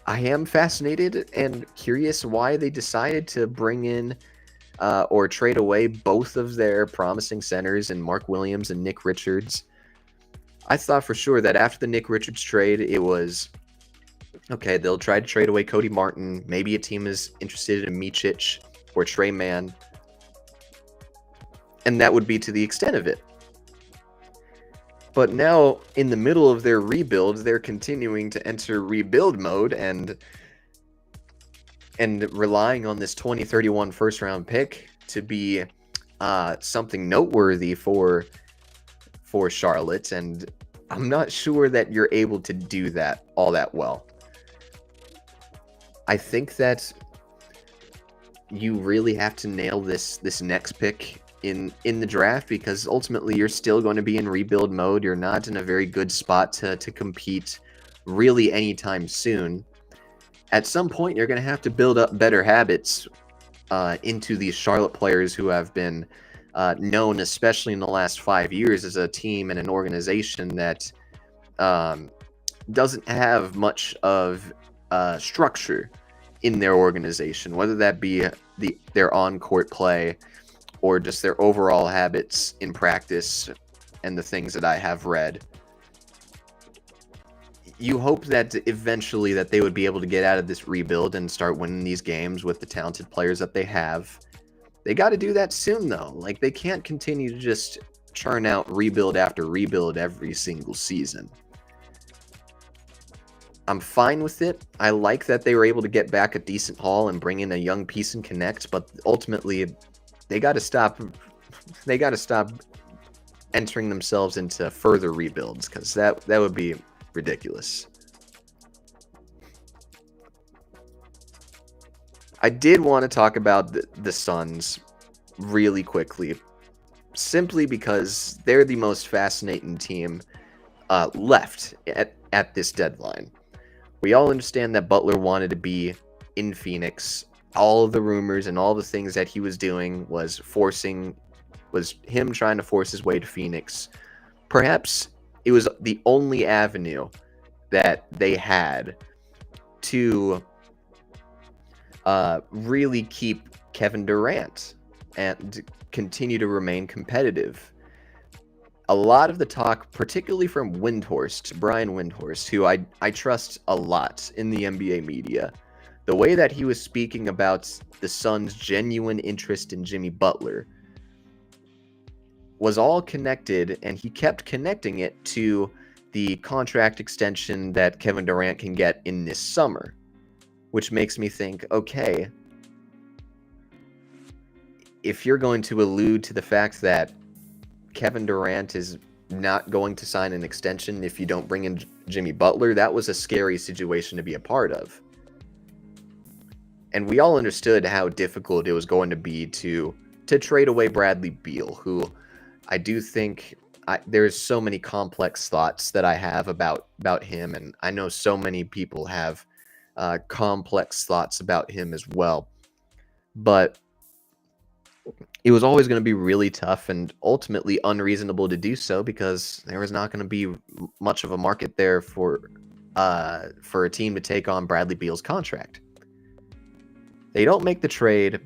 Speaker 1: I am fascinated and curious why they decided to bring in or trade away both of their promising centers in Mark Williams and Nick Richards. I thought for sure that after the Nick Richards trade, it was, okay, they'll try to trade away Cody Martin. Maybe a team is interested in Micic or Trey Mann. And that would be to the extent of it. But now, in the middle of their rebuild, they're continuing to enter rebuild mode and relying on this 2031 first-round pick to be something noteworthy for Charlotte. And I'm not sure that you're able to do that all that well. I think that you really have to nail this next pick in the draft, because ultimately you're still going to be in rebuild mode. You're not in a very good spot to compete really anytime soon. At some point, you're going to have to build up better habits into these Charlotte players who have been known, especially in the last 5 years, as a team and an organization that um, doesn't have much of structure in their organization, whether that be their on-court play or just their overall habits in practice and the things that I have read. You hope that eventually that they would be able to get out of this rebuild and start winning these games with the talented players that they have. They got to do that soon, though. Like, they can't continue to just churn out rebuild after rebuild every single season. I'm fine with it. I like that they were able to get back a decent haul and bring in a young piece and connect, but ultimately they got to stop entering themselves into further rebuilds, because that would be ridiculous. I did want to talk about the Suns really quickly, simply because they're the most fascinating team left at this deadline. We all understand that Butler wanted to be in Phoenix. All of the rumors and all the things that he was doing was him trying to force his way to Phoenix. Perhaps it was the only avenue that they had to really keep Kevin Durant and continue to remain competitive. A lot of the talk, particularly from Brian Windhorst, who I trust a lot in the NBA media, the way that he was speaking about the Suns' genuine interest in Jimmy Butler was all connected, and he kept connecting it to the contract extension that Kevin Durant can get in this summer, which makes me think, okay, if you're going to allude to the fact that Kevin Durant is not going to sign an extension if you don't bring in Jimmy Butler, that was a scary situation to be a part of. And we all understood how difficult it was going to be to trade away Bradley Beal, who I do think there's so many complex thoughts that I have about him, and I know so many people have complex thoughts about him as well. But it was always going to be really tough and ultimately unreasonable to do so, because there was not going to be much of a market there for a team to take on Bradley Beal's contract. They don't make the trade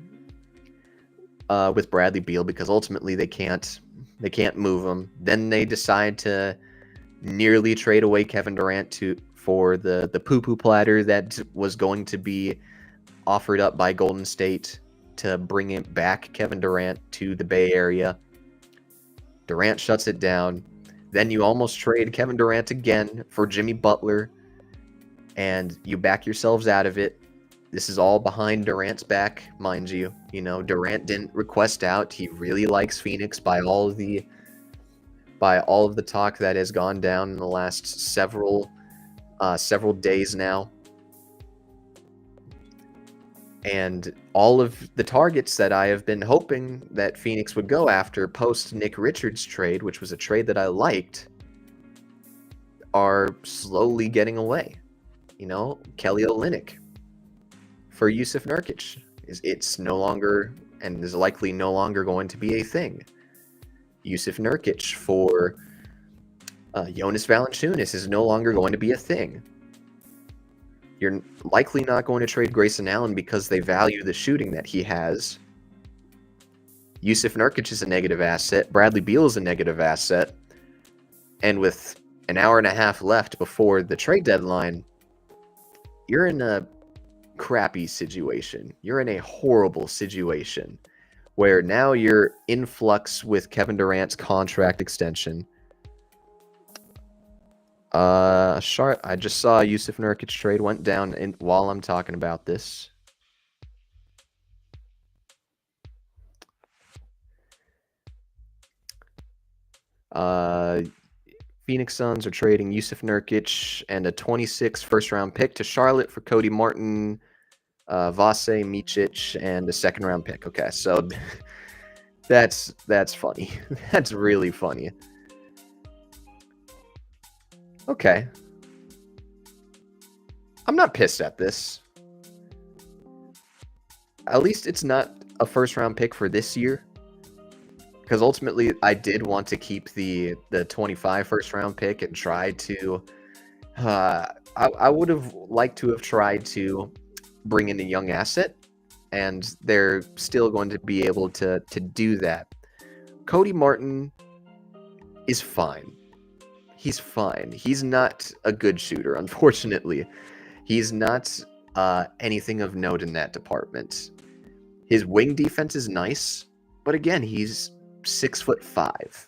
Speaker 1: with Bradley Beal because ultimately they can't move him. Then they decide to nearly trade away Kevin Durant for the poo-poo platter that was going to be offered up by Golden State to bring it back Kevin Durant to the Bay Area. Durant shuts it down. Then you almost trade Kevin Durant again for Jimmy Butler, and you back yourselves out of it. This is all behind Durant's back, mind you. You know, Durant didn't request out. He really likes Phoenix by all of the talk that has gone down in the last several days now. And all of the targets that I have been hoping that Phoenix would go after post Nick Richards trade, which was a trade that I liked, are slowly getting away. You know, Kelly Olynyk for Yusuf Nurkic it's no longer, and is likely no longer going to be, a thing. Yusuf Nurkic for Jonas Valanciunas is no longer going to be a thing. You're likely not going to trade Grayson Allen because they value the shooting that he has. Yusuf Nurkic is a negative asset. Bradley Beal is a negative asset. And with an hour and a half left before the trade deadline, you're in a crappy situation. You're in a horrible situation where now you're in flux with Kevin Durant's contract extension. I just saw Yusuf Nurkic trade went down while I'm talking about this. Phoenix Suns are trading Yusuf Nurkic and a 26 first-round pick to Charlotte for Cody Martin, Vase, Micic, and a second round pick. Okay, so that's funny. That's really funny. Okay. I'm not pissed at this. At least it's not a first round pick for this year. Because ultimately, I did want to keep the 25 first round pick and try to. I would have liked to have tried to bring in a young asset, and they're still going to be able to do that. Cody Martin is fine. He's fine. He's not a good shooter, unfortunately. He's not anything of note in that department. His wing defense is nice, but again, he's 6'5",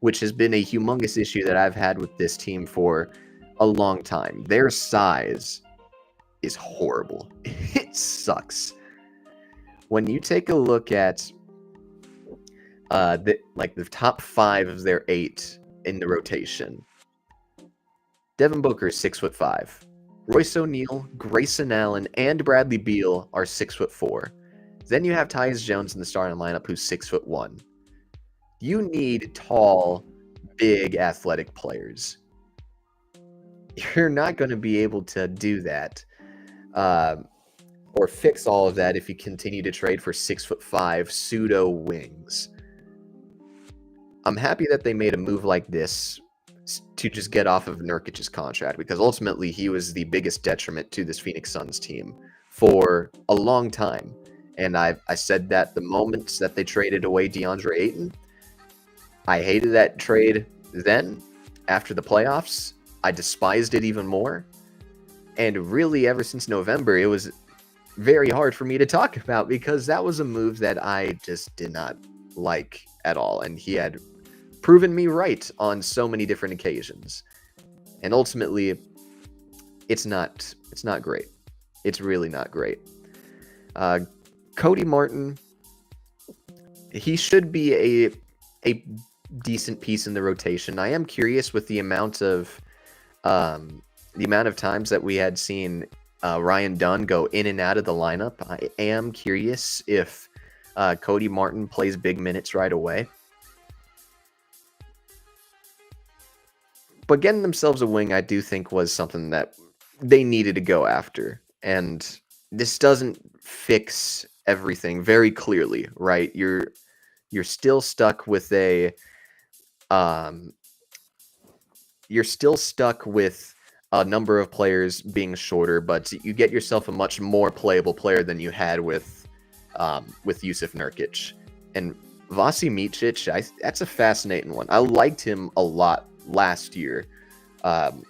Speaker 1: which has been a humongous issue that I've had with this team for a long time. Their size is horrible. It sucks. When you take a look at the top 5 of their 8 in the rotation, Devin Booker is 6'5". Royce O'Neal, Grayson Allen, and Bradley Beal are 6'4". Then you have Tyus Jones in the starting lineup, who's 6'1". You need tall, big, athletic players. You're not going to be able to do that or fix all of that if you continue to trade for 6'5" pseudo wings. I'm happy that they made a move like this to just get off of Nurkic's contract, because ultimately he was the biggest detriment to this Phoenix Suns team for a long time. And I said that the moment that they traded away DeAndre Ayton, I hated that trade then. After the playoffs, I despised it even more. And really, ever since November, it was very hard for me to talk about, because that was a move that I just did not like at all. And he had proven me right on so many different occasions. And ultimately, it's not great. It's really not great. Cody Martin, he should be a decent piece in the rotation. I am curious with the amount of times that we had seen Ryan Dunn go in and out of the lineup. I am curious if Cody Martin plays big minutes right away. But getting themselves a wing, I do think, was something that they needed to go after. And this doesn't fix everything very clearly, right? You're still stuck with a number of players being shorter, but you get yourself a much more playable player than you had with Jusuf Nurkic. And Vase Micic, that's a fascinating one. I liked him a lot last year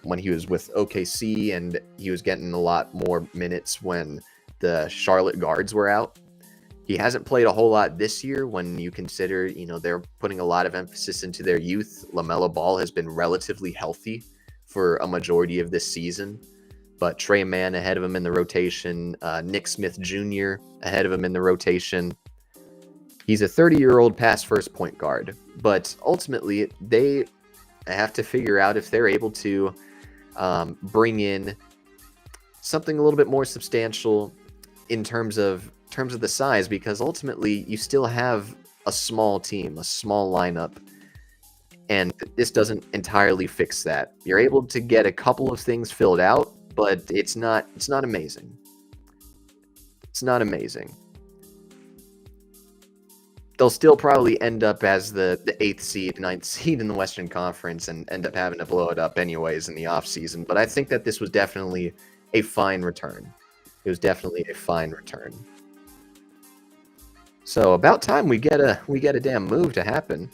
Speaker 1: when he was with OKC, and he was getting a lot more minutes when the Charlotte guards were out. He hasn't played a whole lot this year when you consider, they're putting a lot of emphasis into their youth. LaMelo Ball has been relatively healthy for a majority of this season, but Trey Mann ahead of him in the rotation, Nick Smith Jr. ahead of him in the rotation. He's a 30-year-old past first point guard, but ultimately they have to figure out if they're able to bring in something a little bit more substantial in terms of the size, because ultimately you still have a small team, a small lineup, and this doesn't entirely fix that. You're able to get a couple of things filled out, but it's not amazing. It's not amazing. They'll still probably end up as the 8th seed, 9th seed in the Western Conference and end up having to blow it up anyways in the offseason. But I think that this was definitely a fine return. It was definitely a fine return. So about time we get a damn move to happen.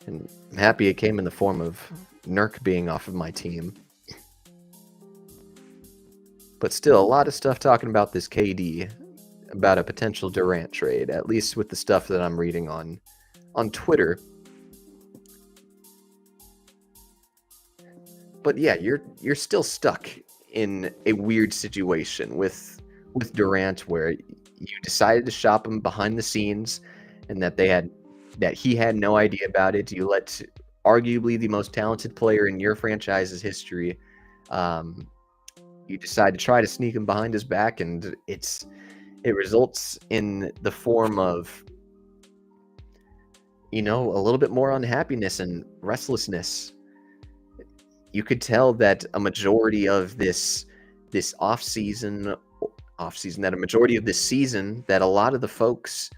Speaker 1: And I'm happy it came in the form of Nurk being off of my team. But still, a lot of stuff talking about this KD, about a potential Durant trade, at least with the stuff that I'm reading on Twitter. But yeah, you're still stuck in a weird situation with Durant, where you decided to shop him behind the scenes, and that he had no idea about it. You let arguably the most talented player in your franchise's history You decide to try to sneak him behind his back, and it results in the form of, a little bit more unhappiness and restlessness. You could tell that a majority of this off season, that a majority of this season, that a lot of the folks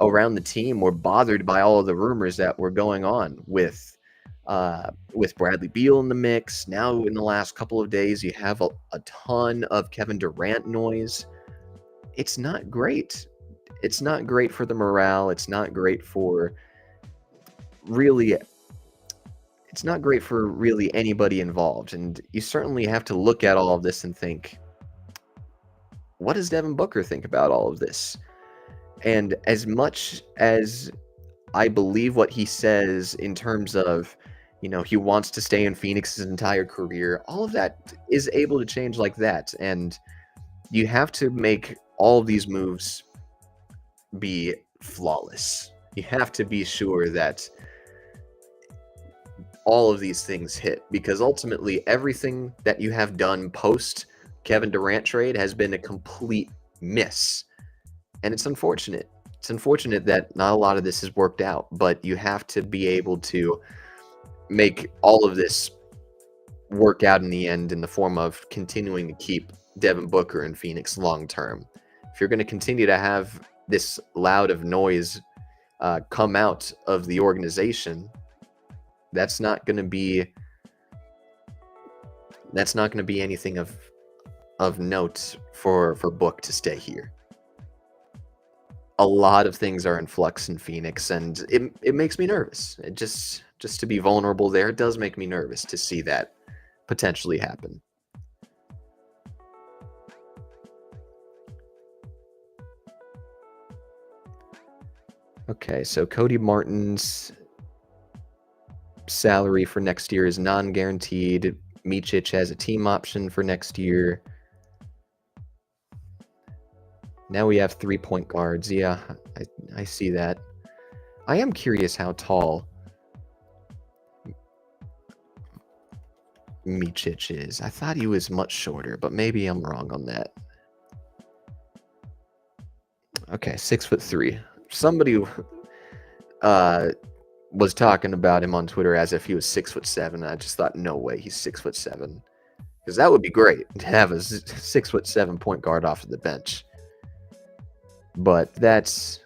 Speaker 1: around the team were bothered by all of the rumors that were going on with Bradley Beal in the mix. Now, in the last couple of days, you have a ton of Kevin Durant noise. It's not great. It's not great for the morale. It's not great for really anybody involved. And you certainly have to look at all of this and think, what does Devin Booker think about all of this? And as much as I believe what he says in terms of, he wants to stay in Phoenix his entire career, all of that is able to change like that. And you have to make all of these moves be flawless. You have to be sure that all of these things hit, because ultimately everything that you have done post Kevin Durant trade has been a complete miss. And it's unfortunate. It's unfortunate that not a lot of this has worked out, but you have to be able to make all of this work out in the end in the form of continuing to keep Devin Booker in Phoenix long term. If you're going to continue to have this loud of noise come out of the organization, that's not going to be anything of note for Book to stay here. A lot of things are in flux in Phoenix, and it makes me nervous. It just to be vulnerable there, it does make me nervous to see that potentially happen. Okay, so Cody Martin's salary for next year is non-guaranteed. Micic has a team option for next year. Now we have 3-point guards. Yeah, I see that. I am curious how tall Micic is. I thought he was much shorter, but maybe I'm wrong on that. Okay, 6'3". Somebody was talking about him on Twitter as if he was 6'7". I just thought, no way, he's 6'7", because that would be great to have a 6'7" point guard off of the bench. But that's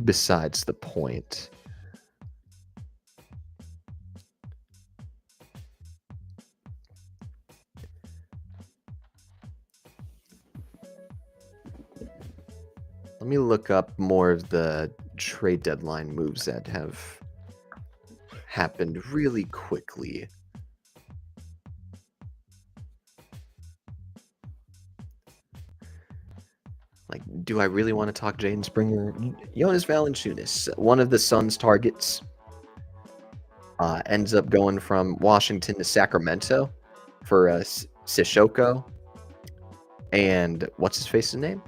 Speaker 1: besides the point. Let me look up more of the trade deadline moves that have happened really quickly. Like, do I really want to talk Jaden Springer? Jonas Valanciunas, one of the Suns' targets, ends up going from Washington to Sacramento for Sissoko and what's his face's name?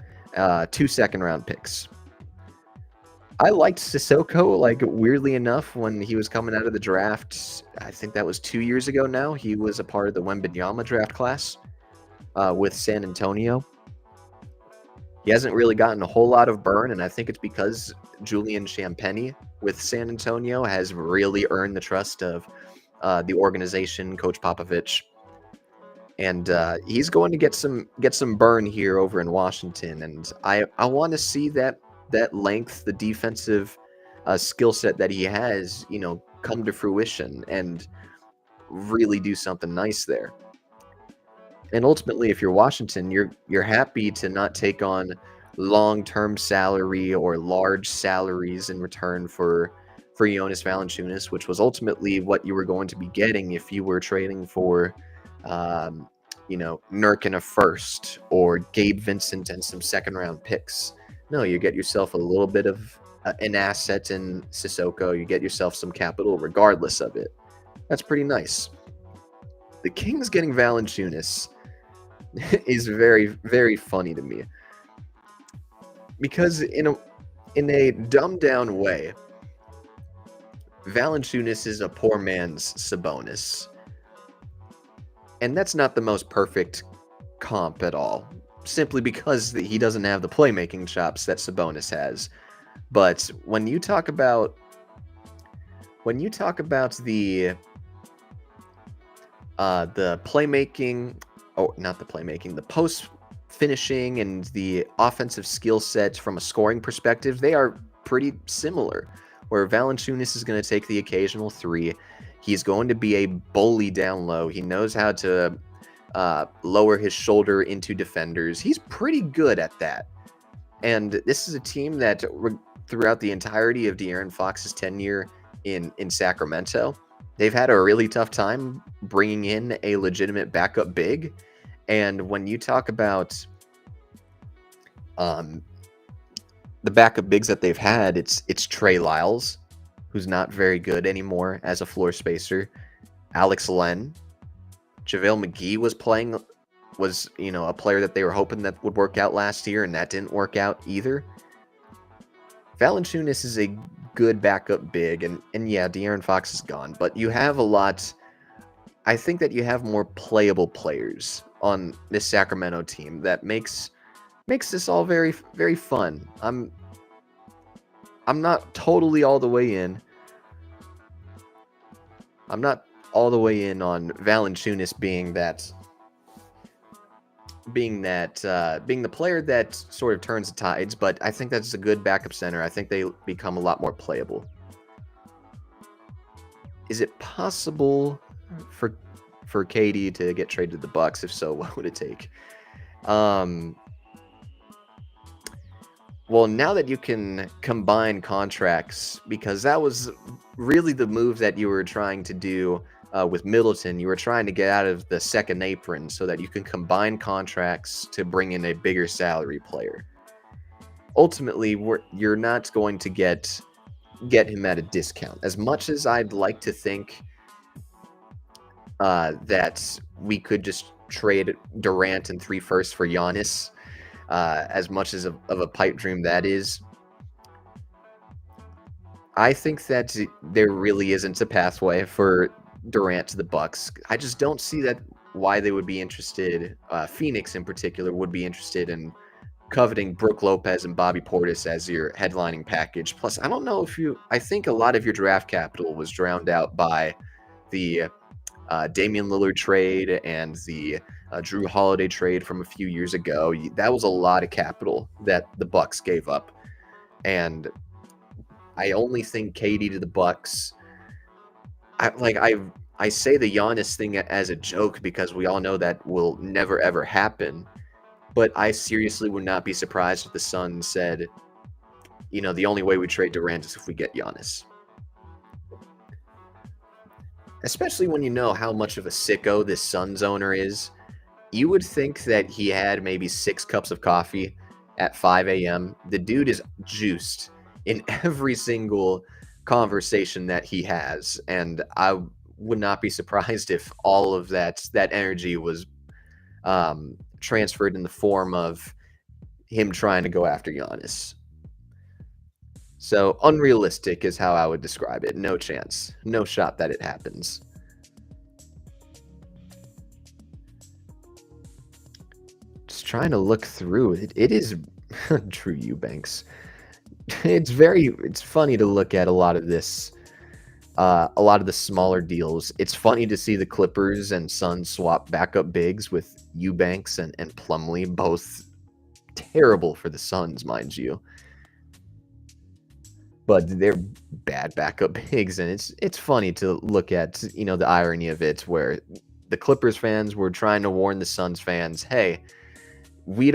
Speaker 1: 2 second-round picks. I liked Sissoko, like, weirdly enough, when he was coming out of the draft. I think that was 2 years ago now. He was a part of the Wembanyama draft class with San Antonio. He hasn't really gotten a whole lot of burn, and I think it's because Julian Champagnie with San Antonio has really earned the trust of the organization, Coach Popovich. And he's going to get some burn here over in Washington, and I want to see that length, the defensive skill set that he has, come to fruition and really do something nice there. And ultimately, if you're Washington, you're happy to not take on long-term salary or large salaries in return for Jonas Valanciunas, which was ultimately what you were going to be getting if you were trading for, Nurk in a first or Gabe Vincent and some second-round picks. No, you get yourself a little bit of an asset in Sissoko. You get yourself some capital regardless of it. That's pretty nice. The Kings getting Valanciunas is very, very funny to me, because in a dumbed down way, Valanciunas is a poor man's Sabonis, and that's not the most perfect comp at all, simply because he doesn't have the playmaking chops that Sabonis has. But when you talk about the playmaking, oh, not the playmaking, the post finishing and the offensive skill sets from a scoring perspective, they are pretty similar. Where Valanciunas is going to take the occasional three, he's going to be a bully down low. He knows how to lower his shoulder into defenders. He's pretty good at that. And this is a team that, throughout the entirety of De'Aaron Fox's tenure in Sacramento, they've had a really tough time bringing in a legitimate backup big. And when you talk about the backup bigs that they've had, it's Trey Lyles, who's not very good anymore as a floor spacer. Alex Len, JaVale McGee was a player that they were hoping that would work out last year, and that didn't work out either. Valanciunas is a good backup big, and yeah, De'Aaron Fox is gone, but you have a lot. I think that you have more playable players on this Sacramento team that makes this all very, very fun. I'm not totally all the way in. I'm not all the way in on Valanciunas being the player that sort of turns the tides, but I think that's a good backup center. I think they become a lot more playable. Is it possible for KD to get traded to the Bucks? If so, what would it take? Well, now that you can combine contracts, because that was really the move that you were trying to do with Middleton. You were trying to get out of the second apron so that you can combine contracts to bring in a bigger salary player. Ultimately, you're not going to get him at a discount. As much as I'd like to think that we could just trade Durant and 3 firsts for Giannis, as much as of a pipe dream that is, I think that there really isn't a pathway for Durant to the Bucks. I just don't see that why they would be interested. Phoenix in particular would be interested in coveting Brook Lopez and Bobby Portis as your headlining package. Plus, I don't know if I think a lot of your draft capital was drowned out by the Damian Lillard trade and the Drew Holiday trade from a few years ago. That was a lot of capital that the Bucks gave up, and I only think KD to the Bucks. I say the Giannis thing as a joke because we all know that will never ever happen. But I seriously would not be surprised if the Suns said, the only way we trade Durant is if we get Giannis. Especially when you know how much of a sicko this Suns owner is. You would think that he had maybe 6 cups of coffee at 5 a.m. The dude is juiced in every single conversation that he has, and I would not be surprised if all of that energy was transferred in the form of him trying to go after Giannis. So unrealistic is how I would describe it. No chance. No shot that it happens. Just trying to look through it. It is Drew Eubanks. It's funny to look at a lot of this. A lot of the smaller deals. It's funny to see the Clippers and Suns swap backup bigs with Eubanks and Plumlee, both terrible for the Suns, mind you. But they're bad backup bigs, and it's funny to look at, the irony of it, where the Clippers fans were trying to warn the Suns fans, hey, we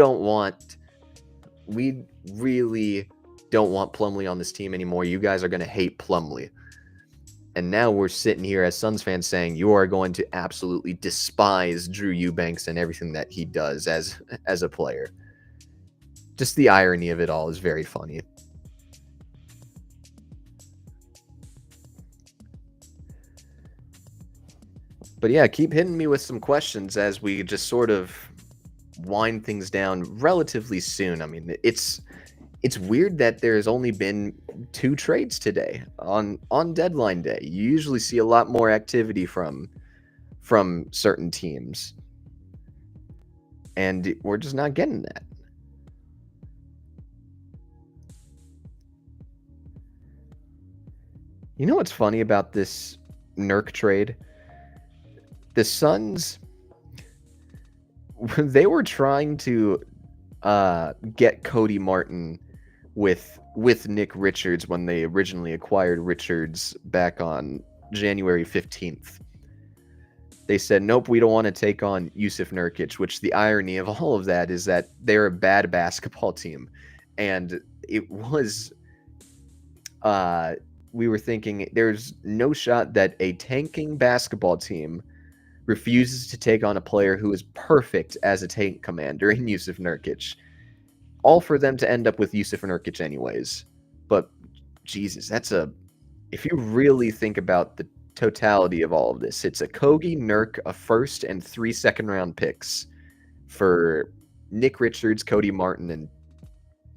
Speaker 1: really don't want Plumlee on this team anymore. You guys are going to hate Plumlee. And now we're sitting here as Suns fans saying you are going to absolutely despise Drew Eubanks and everything that he does as a player. Just the irony of it all is very funny. But yeah, keep hitting me with some questions as we just sort of wind things down relatively soon. I mean, it's weird that there's only been 2 trades today on deadline day. You usually see a lot more activity from certain teams. and we're just not getting that. You know what's funny about this Nurk trade? The Suns, they were trying to get Cody Martin with Nick Richards when they originally acquired Richards back on January 15th. They said, nope, we don't want to take on Yusuf Nurkic, which the irony of all of that is that they're a bad basketball team. And it was, we were thinking there's no shot that a tanking basketball team refuses to take on a player who is perfect as a tank commander in Yusuf Nurkic. All for them to end up with Yusuf Nurkic anyways. But, Jesus, if you really think about the totality of all of this, it's a Kogi, Nurk, a first, and 3 second-round picks for Nick Richards, Cody Martin, and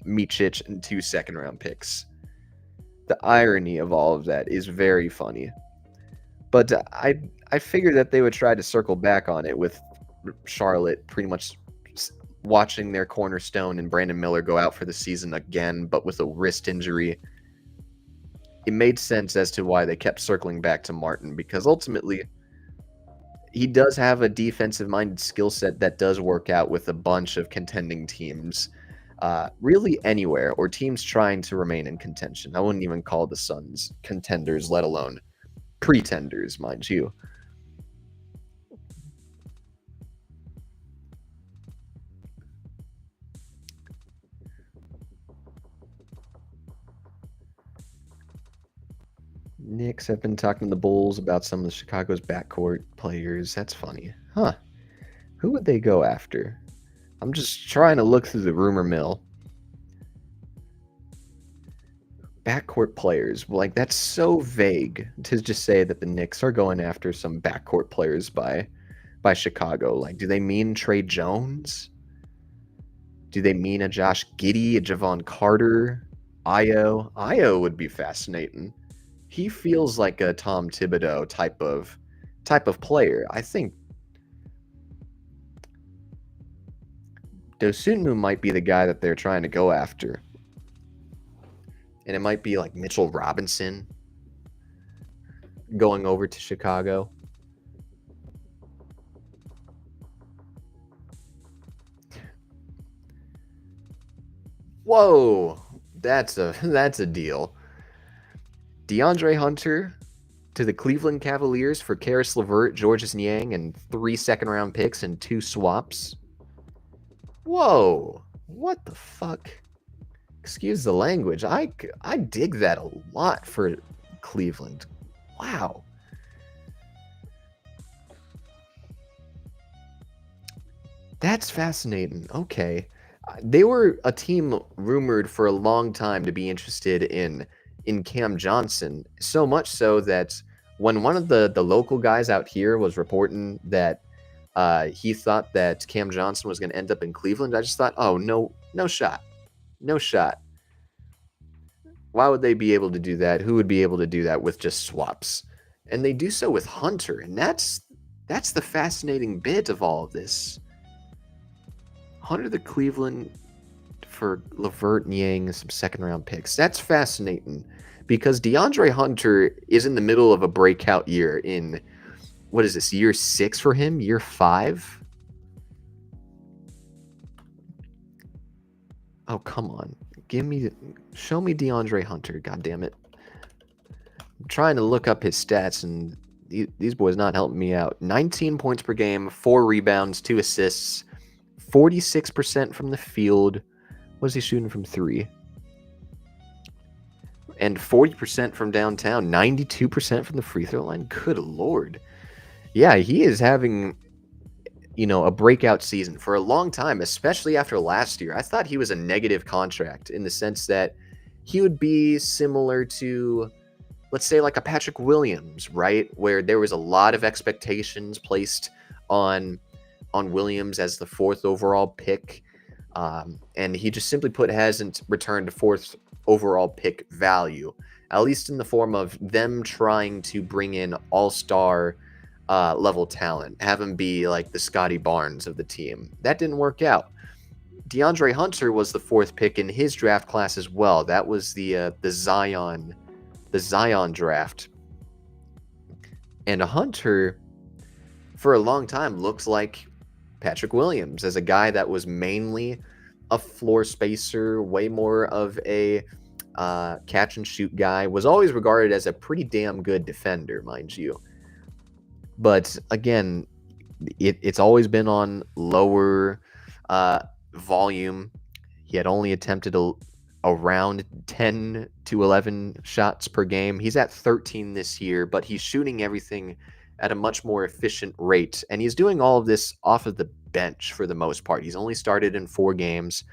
Speaker 1: Micic, and 2 second-round picks. The irony of all of that is very funny. But I figured that they would try to circle back on it with Charlotte pretty much watching their cornerstone and Brandon Miller go out for the season again, but with a wrist injury. It made sense as to why they kept circling back to Martin, because ultimately he does have a defensive-minded skill set that does work out with a bunch of contending teams, really anywhere, or teams trying to remain in contention. I wouldn't even call the Suns contenders, let alone pretenders, mind you. Knicks have been talking to the Bulls about some of the Chicago's backcourt players. That's funny. Huh. Who would they go after? I'm just trying to look through the rumor mill. Backcourt players. Like, that's so vague to just say that the Knicks are going after some backcourt players by Chicago. Like, do they mean Trey Jones? Do they mean a Josh Giddey, a Javon Carter, Io? Io would be fascinating. He feels like a Tom Thibodeau type of player. I think Dosunmu might be the guy that they're trying to go after. And it might be like Mitchell Robinson going over to Chicago. Whoa, that's a deal. DeAndre Hunter to the Cleveland Cavaliers for Karis LeVert, Georges Niang, and 3 second-round picks and 2 swaps. Whoa, what the fuck? Excuse the language. I dig that a lot for Cleveland. Wow. That's fascinating. Okay. They were a team rumored for a long time to be interested in Cam Johnson, so much so that when one of the local guys out here was reporting that he thought that Cam Johnson was going to end up in Cleveland, I just thought, oh, no shot. No shot. Why would they be able to do that? Who would be able to do that with just swaps? And they do so with Hunter, and that's the fascinating bit of all of this. Hunter to Cleveland for LeVert, Niang, and some second-round picks. That's fascinating because DeAndre Hunter is in the middle of a breakout year in, what is this, year 6 for him? Year 5? Oh, come on. Show me DeAndre Hunter, goddammit. I'm trying to look up his stats, and these boys not helping me out. 19 points per game, 4 rebounds, 2 assists, 46% from the field. Was he shooting from 3? And 40% from downtown, 92% from the free throw line. Good Lord. Yeah, he is having, a breakout season for a long time, especially after last year. I thought he was a negative contract in the sense that he would be similar to, let's say, like a Patrick Williams, right? Where there was a lot of expectations placed on Williams as the 4th overall pick. And he just simply put hasn't returned 4th overall pick value, at least in the form of them trying to bring in all-star level talent. Have him be like the Scotty Barnes of the team. That didn't work out. DeAndre Hunter was the 4th pick in his draft class as well. That was the Zion draft. And Hunter, for a long time, looks like Patrick Williams as a guy that was mainly a floor spacer, way more of a catch and shoot guy, was always regarded as a pretty damn good defender, mind you. But again, it's always been on lower volume. He had only attempted around 10 to 11 shots per game. He's at 13 this year, but he's shooting everything at a much more efficient rate. And he's doing all of this off of the bench for the most part. He's only started in 4 games,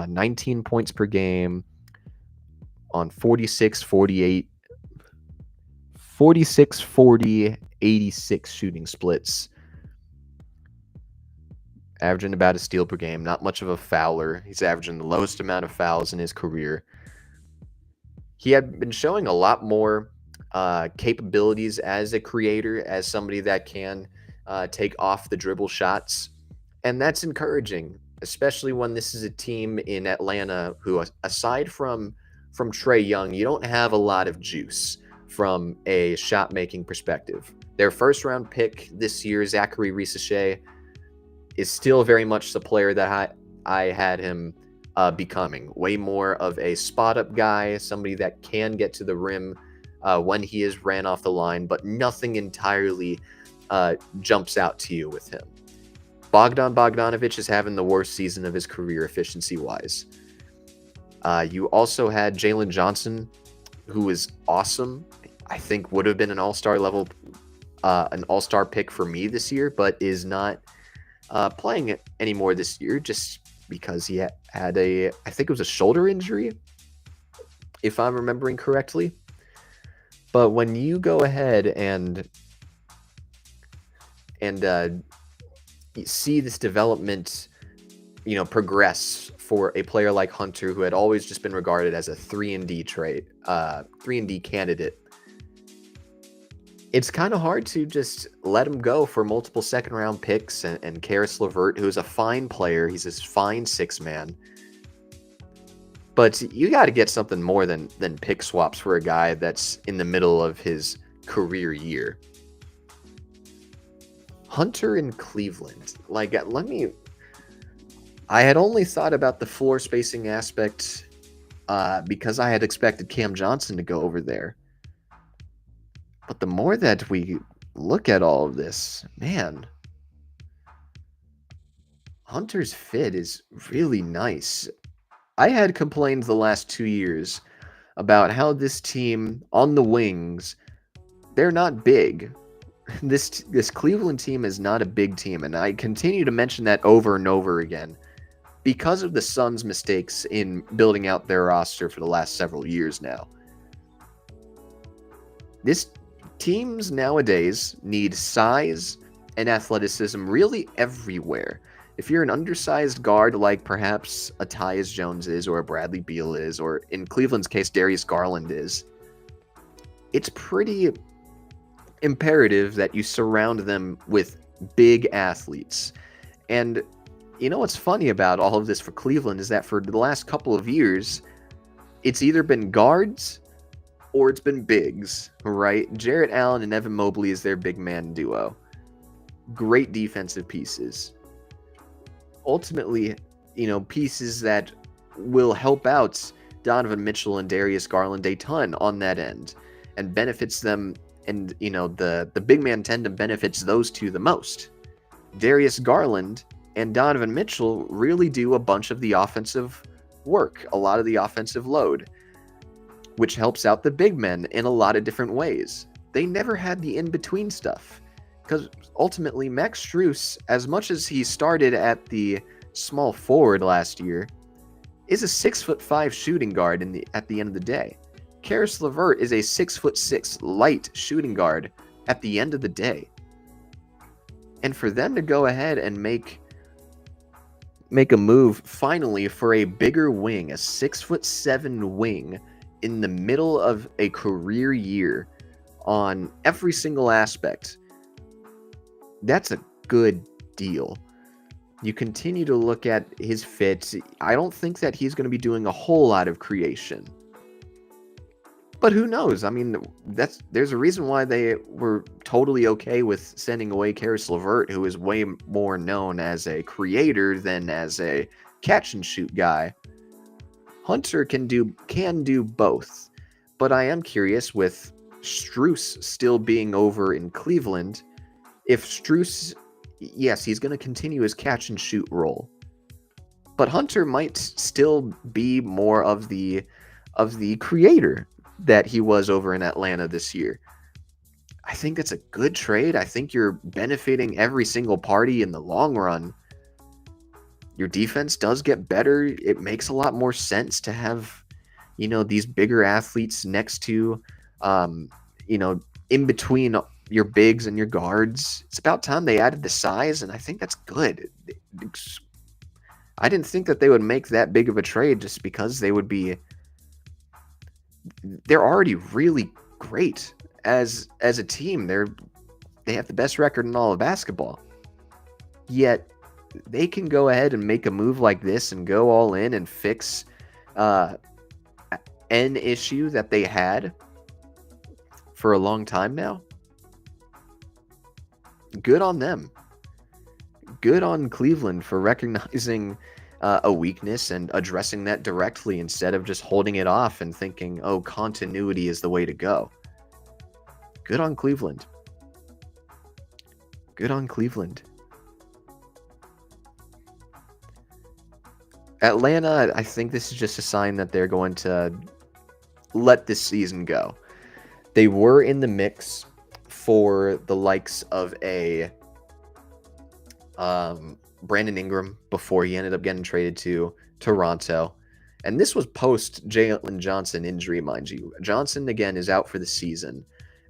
Speaker 1: 19 points per game on 46, 40, 86 shooting splits. Averaging about a steal per game. Not much of a fouler. He's averaging the lowest amount of fouls in his career. He had been showing a lot more capabilities as a creator, as somebody that can take off the dribble shots. And that's encouraging, especially when this is a team in Atlanta who, aside from Trae Young, you don't have a lot of juice from a shot-making perspective. Their first-round pick this year, Zachary Risache, is still very much the player that I had him becoming. Way more of a spot-up guy, somebody that can get to the rim when he is ran off the line, but nothing entirely jumps out to you with him. Bogdan Bogdanovic is having the worst season of his career efficiency-wise. You also had Jalen Johnson, who is awesome. I think would have been an all-star level, an all-star pick for me this year, but is not playing it anymore this year just because he had I think it was a shoulder injury, if I'm remembering correctly. But when you go ahead and see this development, progress for a player like Hunter, who had always just been regarded as a 3-and-D trait, 3-and-D candidate, it's kind of hard to just let him go for multiple second-round picks. And Karis LeVert, who's a fine player, he's this fine 6-man. But you got to get something more than pick swaps for a guy that's in the middle of his career year. Hunter in Cleveland. I had only thought about the floor spacing aspect because I had expected Cam Johnson to go over there. But the more that we look at all of this, man, Hunter's fit is really nice. I had complained the last 2 years about how this team on the wings, they're not big. This Cleveland team is not a big team, and I continue to mention that over and over again because of the Suns' mistakes in building out their roster for the last several years now. Teams nowadays need size and athleticism really everywhere. If you're an undersized guard like perhaps a Tyus Jones is, or a Bradley Beal is, or in Cleveland's case, Darius Garland is, it's pretty imperative that you surround them with big athletes. And what's funny about all of this for Cleveland is that for the last couple of years, it's either been guards or it's been bigs, right? Jarrett Allen and Evan Mobley is their big man duo. Great defensive pieces. Ultimately, pieces that will help out Donovan Mitchell and Darius Garland a ton on that end and benefits them. And, the big man tandem benefits those two the most. Darius Garland and Donovan Mitchell really do a bunch of the offensive work, a lot of the offensive load, which helps out the big men in a lot of different ways. They never had the in-between stuff. Because ultimately, Max Strus, as much as he started at the small forward last year, is a 6'5" shooting guard at the end of the day. Karis LeVert is a 6'6" light shooting guard at the end of the day. And for them to go ahead and make a move finally for a bigger wing, a 6'7" wing, in the middle of a career year on every single aspect, that's a good deal. You continue to look at his fit. I don't think that he's going to be doing a whole lot of creation. But who knows? I mean, there's a reason why they were totally okay with sending away Karis LeVert, who is way more known as a creator than as a catch and shoot guy. Hunter can do both. But I am curious, with Strus still being over in Cleveland, if Strus, yes, he's going to continue his catch and shoot role. But Hunter might still be more of the creator that he was over in Atlanta this year. I think that's a good trade. I think you're benefiting every single party in the long run. Your defense does get better. It makes a lot more sense to have, these bigger athletes next to, in between your bigs and your guards. It's about time they added the size, and I think that's good. I didn't think that they would make that big of a trade just because they're already really great as a team. They have the best record in all of basketball. Yet they can go ahead and make a move like this and go all in and fix an issue that they had for a long time now. Good on them. Good on Cleveland for recognizing a weakness and addressing that directly instead of just holding it off and thinking, oh, continuity is the way to go. Good on Cleveland. Good on Cleveland. Atlanta, I think this is just a sign that they're going to let this season go. They were in the mix for the likes of a Brandon Ingram before he ended up getting traded to Toronto. And this was post Jalen Johnson injury, mind you. Johnson, again, is out for the season.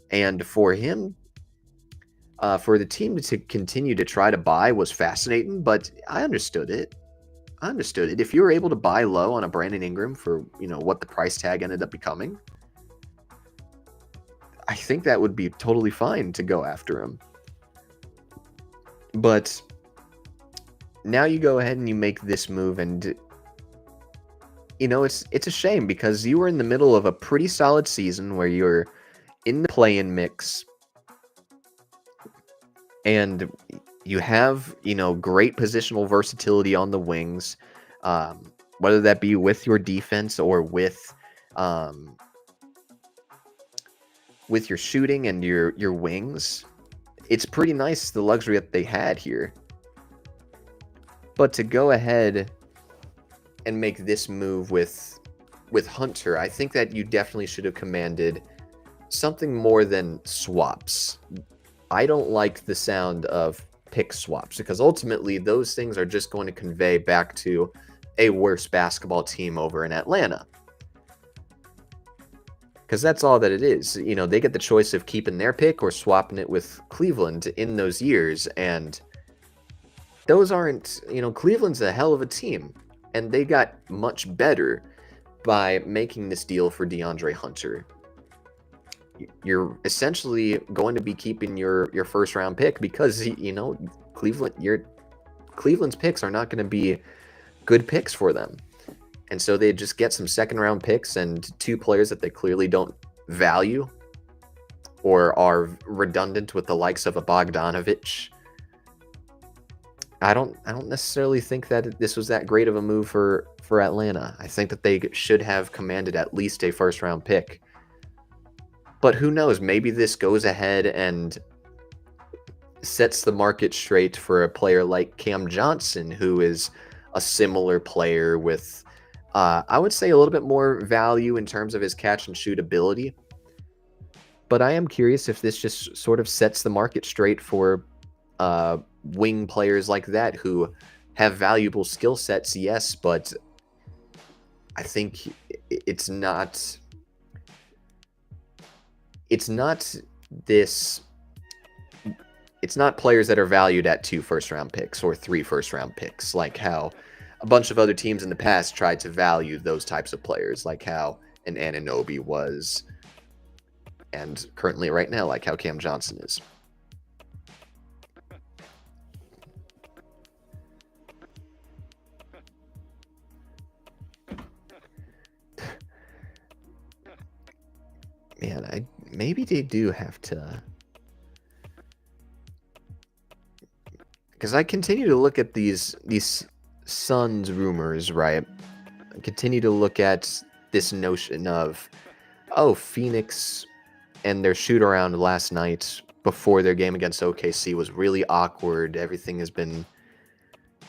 Speaker 1: And for him, for the team to continue to try to buy was fascinating, but I understood it. If you were able to buy low on a Brandon Ingram for, what the price tag ended up becoming, I think that would be totally fine to go after him. But now you go ahead and you make this move, and it's a shame because you were in the middle of a pretty solid season where you're in the play-in mix, and you have great positional versatility on the wings, whether that be with your defense or with your shooting and your wings. It's pretty nice, the luxury that they had here. But to go ahead and make this move with Hunter, I think that you definitely should have commanded something more than swaps. I don't like the sound of pick swaps because ultimately those things are just going to convey back to a worse basketball team over in Atlanta. Because that's all that it is. They get the choice of keeping their pick or swapping it with Cleveland in those years. And those aren't, Cleveland's a hell of a team. And they got much better by making this deal for DeAndre Hunter. You're essentially going to be keeping your first round pick because, Cleveland's picks are not going to be good picks for them. And so they just get some second round picks and two players that they clearly don't value or are redundant with the likes of a Bogdanovich. I don't necessarily think that this was that great of a move for Atlanta. I think that they should have commanded at least a first round pick. But who knows? Maybe this goes ahead and sets the market straight for a player like Cam Johnson, who is a similar player with, I would say, a little bit more value in terms of his catch and shoot ability. But I am curious if this just sort of sets the market straight for wing players like that who have valuable skill sets, yes, but I think it's not players that are valued at 2 first-round picks or 3 first-round picks, like how a bunch of other teams in the past tried to value those types of players, like how an Anunoby was, and currently right now, like how Cam Johnson is. Man, maybe they do have to, because I continue to look at these Suns rumors, right? I continue to look at this notion of, oh, Phoenix and their shoot around last night before their game against OKC was really awkward. Everything has been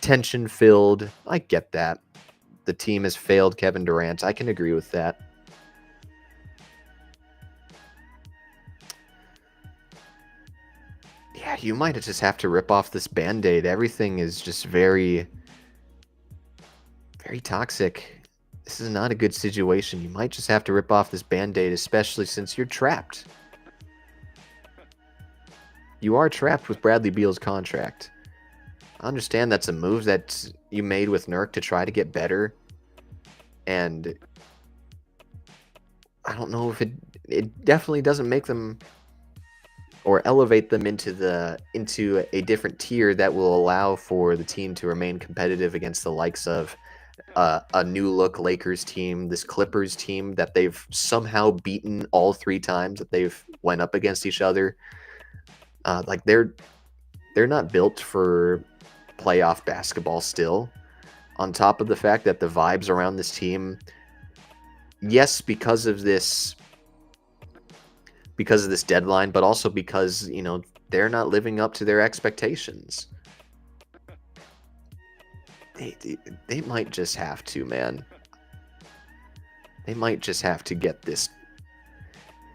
Speaker 1: tension filled. I get that. The team has failed Kevin Durant. I can agree with that. Yeah, you might just have to rip off this Band-Aid. Everything is just very, very toxic. This is not a good situation. You might just have to rip off this Band-Aid, especially since you're trapped. You are trapped with Bradley Beal's contract. I understand that's a move that you made with Nurk to try to get better. And I don't know if it definitely doesn't make them or elevate them into a different tier that will allow for the team to remain competitive against the likes of a new look Lakers team, this Clippers team that they've somehow beaten all 3 times that they've went up against each other. Like they're not built for playoff basketball still. On top of the fact that the vibes around this team, yes, because of this deadline, but also because, they're not living up to their expectations. They might just have to, man. They might just have to get this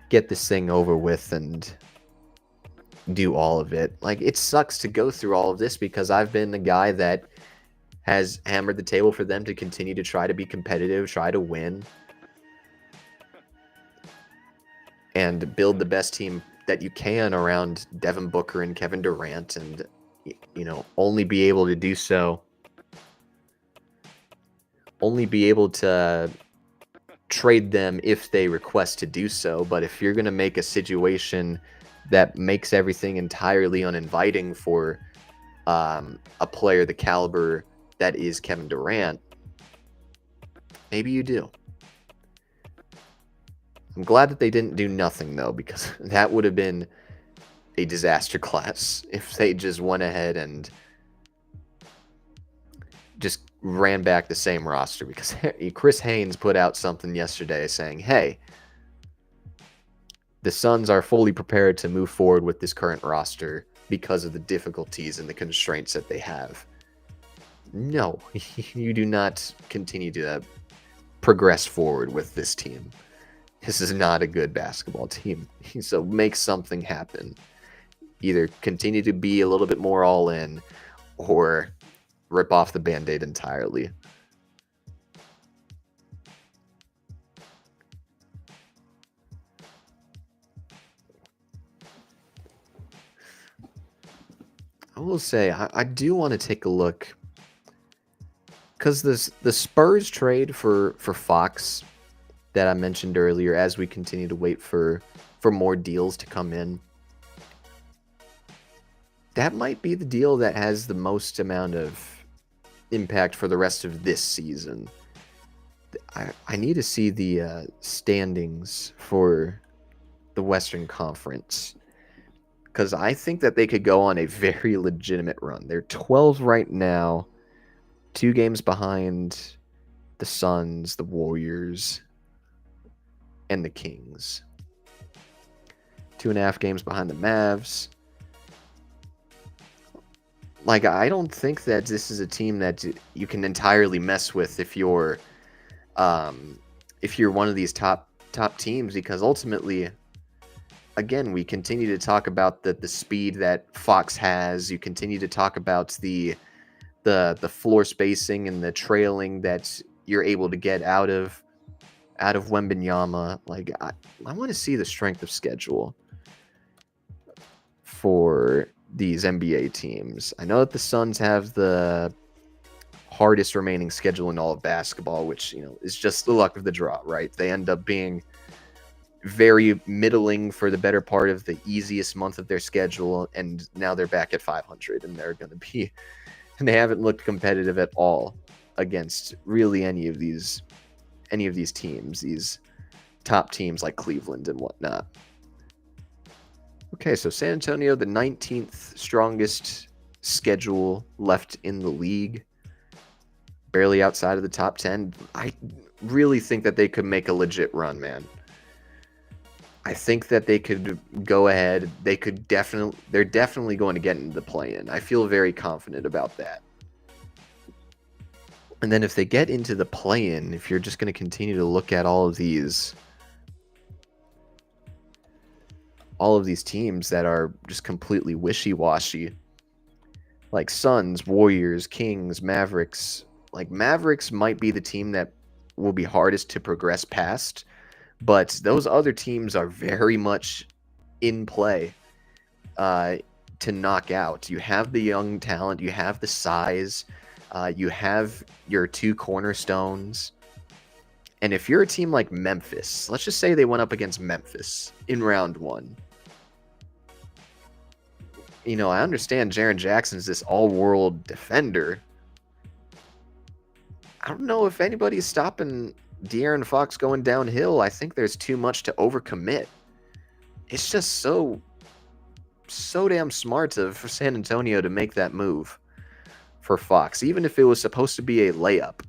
Speaker 1: thing over with and do all of it. Like, it sucks to go through all of this because I've been the guy that has hammered the table for them to continue to try to be competitive, try to win, and build the best team that you can around Devin Booker and Kevin Durant, and only be able to do so. Only be able to trade them if they request to do so. But if you're going to make a situation that makes everything entirely uninviting for a player the caliber that is Kevin Durant, maybe you do. I'm glad that they didn't do nothing, though, because that would have been a disaster class if they just went ahead and just ran back the same roster. Because Chris Haynes put out something yesterday saying, hey, the Suns are fully prepared to move forward with this current roster because of the difficulties and the constraints that they have. No, you do not continue to progress forward with this team. This is not a good basketball team. So make something happen. Either continue to be a little bit more all in or rip off the Band-Aid entirely. I will say, I do want to take a look, because the Spurs trade for Fox that I mentioned earlier, as we continue to wait for more deals to come in, that might be the deal that has the most amount of impact for the rest of this season. I need to see the standings for the Western Conference, because I think that they could go on a very legitimate run. They're 12 right now, 2 games behind the Suns, the Warriors, and the Kings. 2.5 games behind the Mavs. Like, I don't think that this is a team that you can entirely mess with if you're one of these top teams, because ultimately, again, we continue to talk about the speed that Fox has. You continue to talk about the floor spacing and the trailing that you're able to get out of Wembanyama. Like, I want to see the strength of schedule for these NBA teams. I know that the Suns have the hardest remaining schedule in all of basketball, which, is just the luck of the draw, right? They end up being very middling for the better part of the easiest month of their schedule, and now they're back at 500, and they're going to be, and they haven't looked competitive at all against really any of these teams, these top teams like Cleveland and whatnot. Okay, so San Antonio, the 19th strongest schedule left in the league, barely outside of the top 10. I really think that they could make a legit run, man. I think that they could go ahead. They're definitely going to get into the play-in. I feel very confident about that. And then if they get into the play-in, if you're just going to continue to look at all of these teams that are just completely wishy-washy, like Suns, Warriors, Kings, Mavericks. Like, Mavericks might be the team that will be hardest to progress past, but those other teams are very much in play to knock out. You have the young talent, you have the size, you have your two cornerstones. And if you're a team like Memphis, let's just say they went up against Memphis in round 1. You know, I understand Jaren Jackson's this all-world defender. I don't know if anybody's stopping De'Aaron Fox going downhill. I think there's too much to overcommit. It's just so damn smart for San Antonio to make that move for Fox, even if it was supposed to be a layup.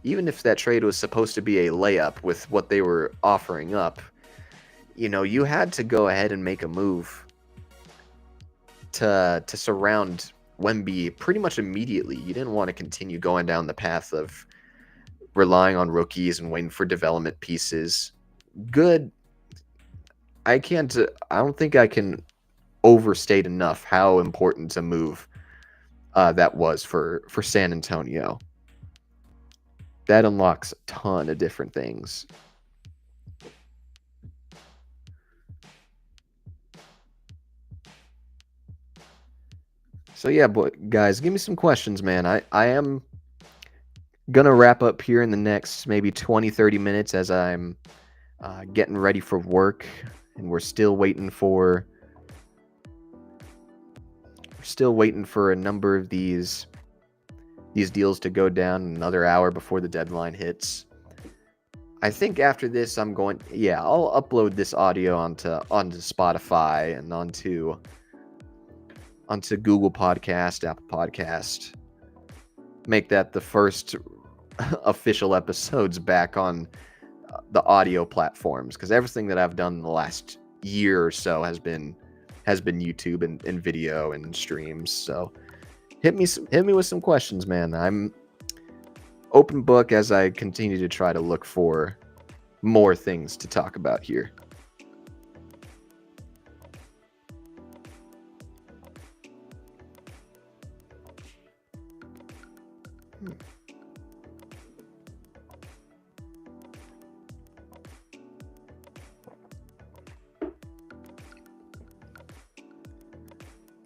Speaker 1: Even if that trade was supposed to be a layup with what they were offering up, you know, you had to go ahead and make a move to surround Wemby pretty much immediately. You didn't want to continue going down the path of relying on rookies and waiting for development pieces. Good. I don't think I can overstate enough how important a move that was for San Antonio. That unlocks a ton of different things. So yeah, guys, give me some questions, man. I am gonna wrap up here in the next maybe 20-30 minutes as I'm getting ready for work, and we're still waiting for a number of these deals to go down another hour before the deadline hits. I think after this I'll upload this audio onto Spotify and onto Google Podcast, Apple Podcast. Make that the first official episodes back on the audio platforms, because everything that I've done in the last year or so has been YouTube and video and streams. So hit me with some questions, man. I'm open book as I continue to try to look for more things to talk about here.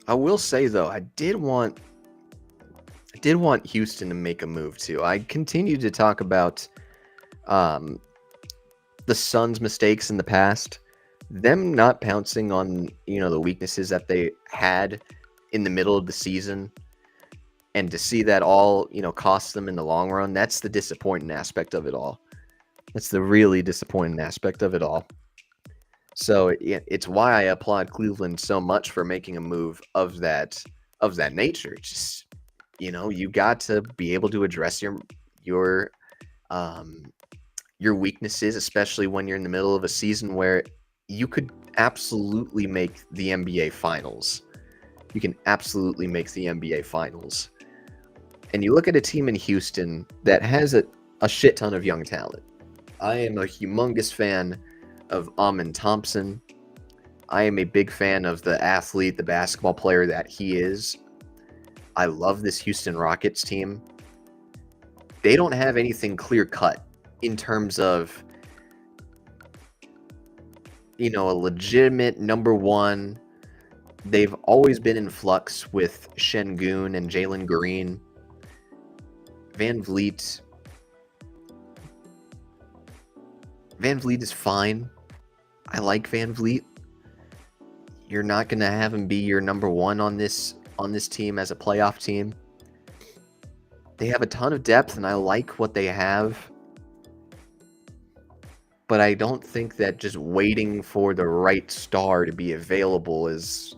Speaker 1: I will say though, I did want Houston to make a move too. I continue to talk about the Suns' mistakes in the past, them not pouncing on, you know, the weaknesses that they had in the middle of the season, and to see that all, you know, cost them in the long run. That's the disappointing aspect of it all. That's the really disappointing aspect of it all. So it's why I applaud Cleveland so much for making a move of that nature. Just, you know, you got to be able to address your weaknesses, especially when you're in the middle of a season where you could absolutely make the NBA Finals. You can absolutely make the NBA Finals. And you look at a team in Houston that has a shit ton of young talent. I am a humongous fan of Amen Thompson. I am a big fan of the athlete, the basketball player that he is. I love this Houston Rockets team. They don't have anything clear-cut in terms of, you know, a legitimate number one. They've always been in flux with Şengün and Jalen Green. Van Vliet is fine. I like Van Vliet. You're not going to have him be your number one on this team as a playoff team. They have a ton of depth, and I like what they have. but I don't think that just waiting for the right star to be available is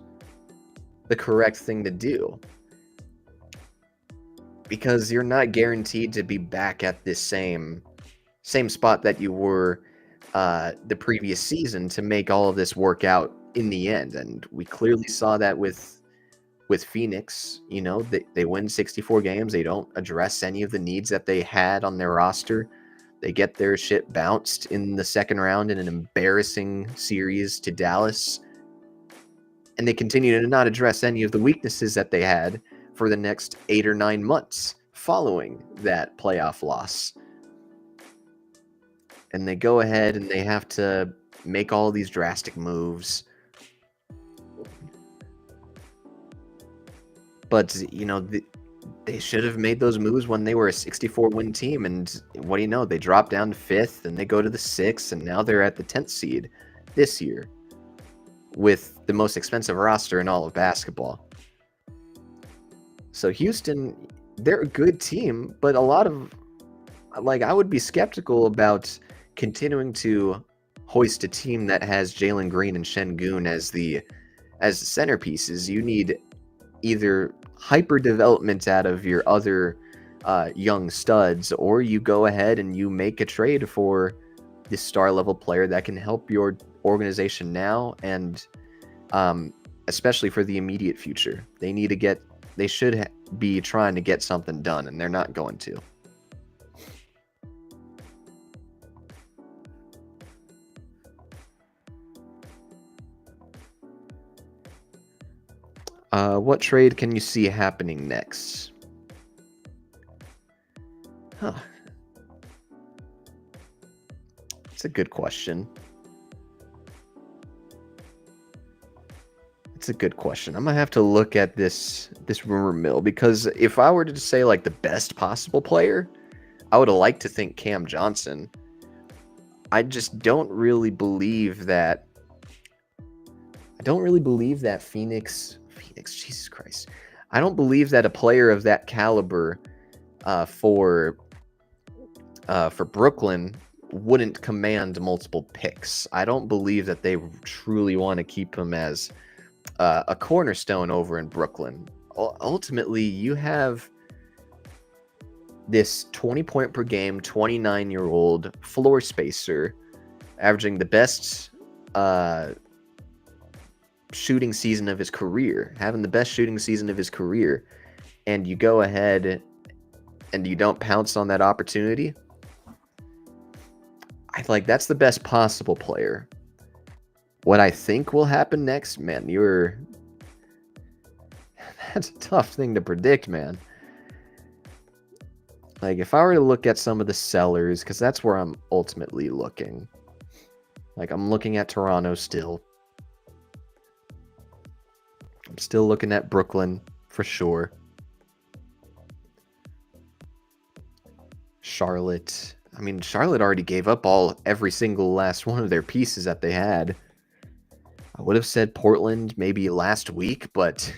Speaker 1: the correct thing to do. Because you're not guaranteed to be back at this same spot that you were the previous season to make all of this work out in the end. And we clearly saw that with Phoenix. You know, they win 64 games. They don't address any of the needs that they had on their roster. They get their shit bounced in the second round in an embarrassing series to Dallas. And they continue to not address any of the weaknesses that they had for the next 8 or 9 months following that playoff loss. And they go ahead and they have to make all these drastic moves. But, you know, they should have made those moves when they were a 64-win team. And what do you know? They drop down to 5th, and they go to the 6th, and now they're at the 10th seed this year with the most expensive roster in all of basketball. So Houston, they're a good team, but a lot of, like, I would be skeptical about continuing to hoist a team that has Jalen Green and Şengün as the centerpieces. You need either hyper development out of your other young studs, or you go ahead and you make a trade for this star level player that can help your organization now and especially for the immediate future. They should be trying to get something done, and they're not going to. What trade can you see happening next? Huh. It's a good question. It's a good question. I'm gonna have to look at this rumor mill, because if I were to say like the best possible player, I would like to think Cam Johnson. I just don't really believe that. I don't really believe that Phoenix, Jesus Christ. I don't believe that a player of that caliber for Brooklyn wouldn't command multiple picks. I don't believe that they truly want to keep him as a cornerstone over in Brooklyn. Ultimately, you have this 20 point per game, 29-year-old floor spacer averaging the best shooting season of his career, having the best shooting season of his career, and you go ahead and you don't pounce on that opportunity. That's the best possible player. What I think will happen next, man, that's a tough thing to predict, man. Like, if I were to look at some of the sellers, because that's where I'm ultimately looking. Like, I'm looking at Toronto still. I'm still looking at Brooklyn for sure. Charlotte. I mean, Charlotte already gave up every single last one of their pieces that they had. I would have said Portland maybe last week, but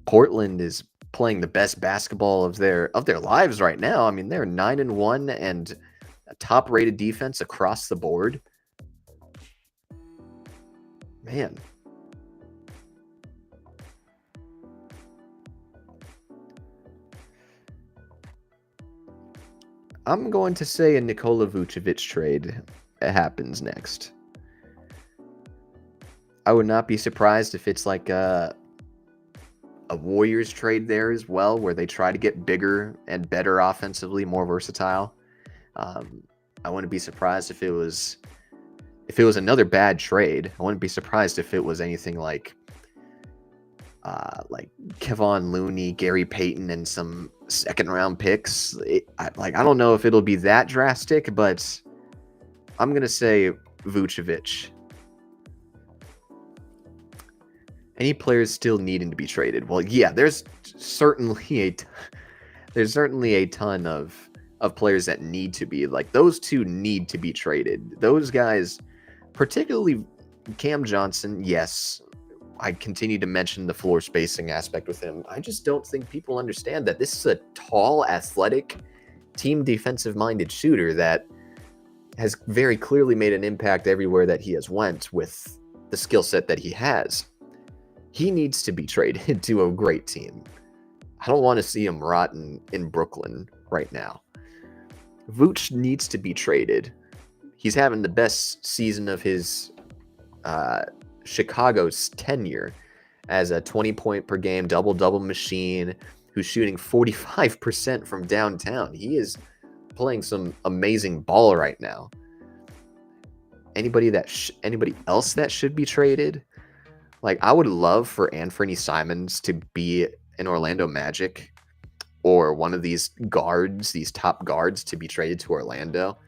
Speaker 1: Portland is playing the best basketball of their lives right now. I mean, they're 9-1 and a top-rated defense across the board. Man. I'm going to say a Nikola Vucevic trade happens next. I would not be surprised if it's like a Warriors trade there as well, where they try to get bigger and better offensively, more versatile. I wouldn't be surprised if it was another bad trade. I wouldn't be surprised if it was anything like Kevon Looney, Gary Payton, and some second round picks. I don't know if it'll be that drastic, but I'm gonna say Vucevic. Any players still needing to be traded? Well, yeah, there's certainly a ton of players that need to be, like, those two need to be traded. Those guys, particularly Cam Johnson, yes, I continue to mention the floor spacing aspect with him. I just don't think people understand that this is a tall, athletic, team defensive-minded shooter that has very clearly made an impact everywhere that he has went with the skill set that he has. He needs to be traded to a great team. I don't want to see him rot in Brooklyn right now. Vooch needs to be traded. He's having the best season of his Chicago's tenure as a 20-point per game double-double machine who's shooting 45% from downtown. He is playing some amazing ball right now. Anybody else that should be traded? Like, I would love for Anthony Simons to be an Orlando Magic or one of these guards, these top guards, to be traded to Orlando.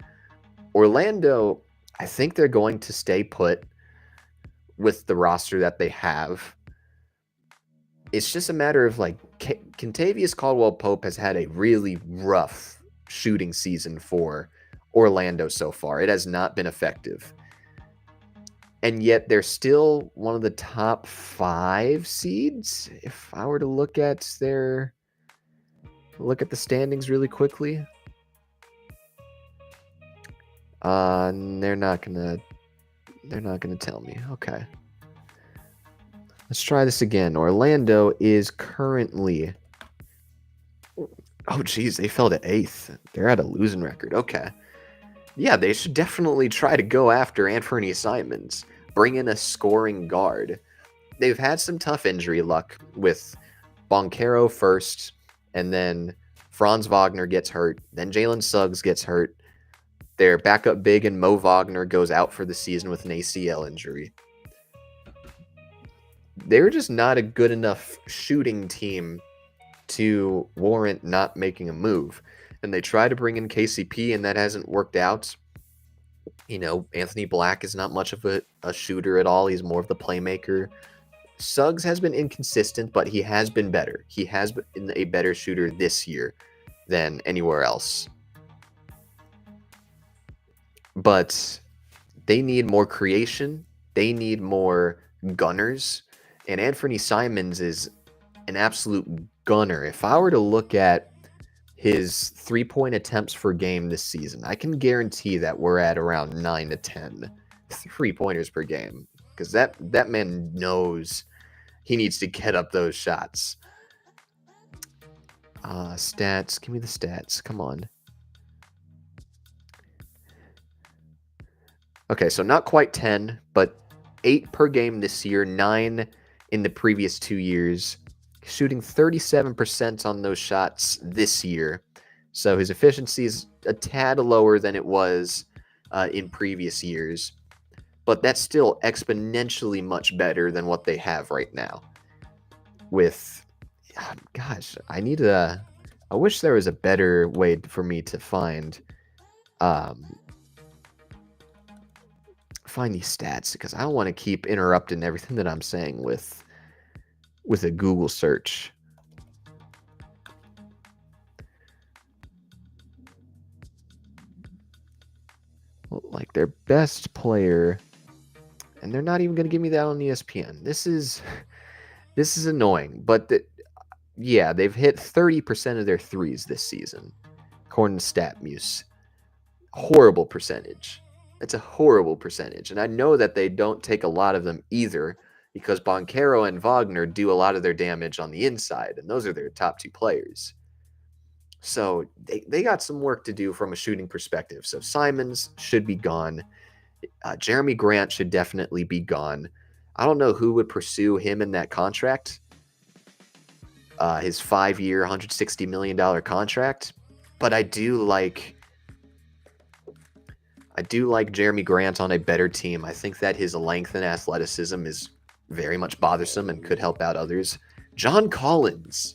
Speaker 1: Orlando, I think they're going to stay put with the roster that they have. It's just a matter of, like, Kentavious Caldwell-Pope has had a really rough shooting season for Orlando so far. It has not been effective. And yet they're still one of the top 5 seeds. If I were to look at the standings really quickly. They're not gonna tell me. Okay. Let's try this again. Orlando is currently... Oh, geez, they fell to 8th. They're at a losing record. Okay. Yeah, they should definitely try to go after Anthony Simons. Bring in a scoring guard. They've had some tough injury luck with Boncaro first, and then Franz Wagner gets hurt. Then Jalen Suggs gets hurt. Their backup big and Mo Wagner goes out for the season with an ACL injury. They're just not a good enough shooting team to warrant not making a move. And they try to bring in KCP, and that hasn't worked out. You know, Anthony Black is not much of a shooter at all. He's more of the playmaker. Suggs has been inconsistent, but he has been better. He has been a better shooter this year than anywhere else. But they need more creation. They need more gunners. And Anthony Simons is an absolute gunner. If I were to look at his 3-point attempts per game this season, I can guarantee that we're at around 9 to 10 3-pointers per game, because that man knows he needs to get up those shots. Stats. Give me the stats. Come on. Okay, so not quite 10, but 8 per game this year, 9 in the previous 2 years. Shooting 37% on those shots this year. So his efficiency is a tad lower than it was in previous years. But that's still exponentially much better than what they have right now. With, gosh, I wish there was a better way for me to find these stats, because I don't want to keep interrupting everything that I'm saying with a Google search. Well, like, their best player, and they're not even going to give me that on ESPN. This is annoying, but yeah, they've hit 30% of their threes this season, according to StatMuse. Horrible percentage. It's a horrible percentage, and I know that they don't take a lot of them either, because Boncaro and Wagner do a lot of their damage on the inside, and those are their top 2 players. So they got some work to do from a shooting perspective. So Simons should be gone. Jeremy Grant should definitely be gone. I don't know who would pursue him in that contract, his 5-year, $160 million contract, but I do like Jeremy Grant on a better team. I think that his length and athleticism is very much bothersome and could help out others. John Collins,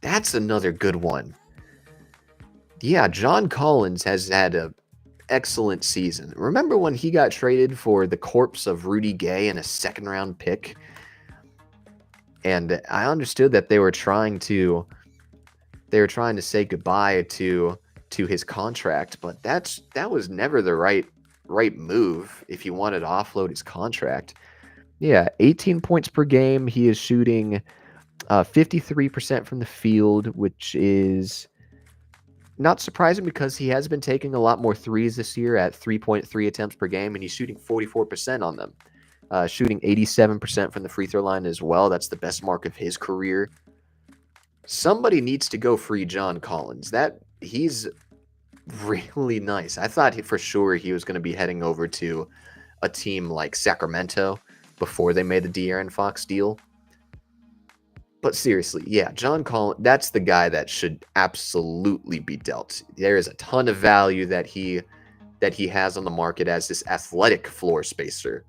Speaker 1: that's another good one. Yeah, John Collins has had an excellent season. Remember when he got traded for the corpse of Rudy Gay and a 2nd-round pick? And I understood that they were trying to say goodbye to his contract, but that was never the right move if you wanted to offload his contract. Yeah, 18 points per game. He is shooting 53% from the field, which is Not surprising because he has been taking a lot more threes this year at 3.3 attempts per game, and he's shooting 44% on them. Shooting 87% from the free throw line as well. That's the best mark of his career. Somebody needs to go free John Collins. He's really nice. I thought for sure he was going to be heading over to a team like Sacramento before they made the De'Aaron Fox deal. But seriously, yeah, John Collins, that's the guy that should absolutely be dealt. There is a ton of value that he has on the market as this athletic floor spacer,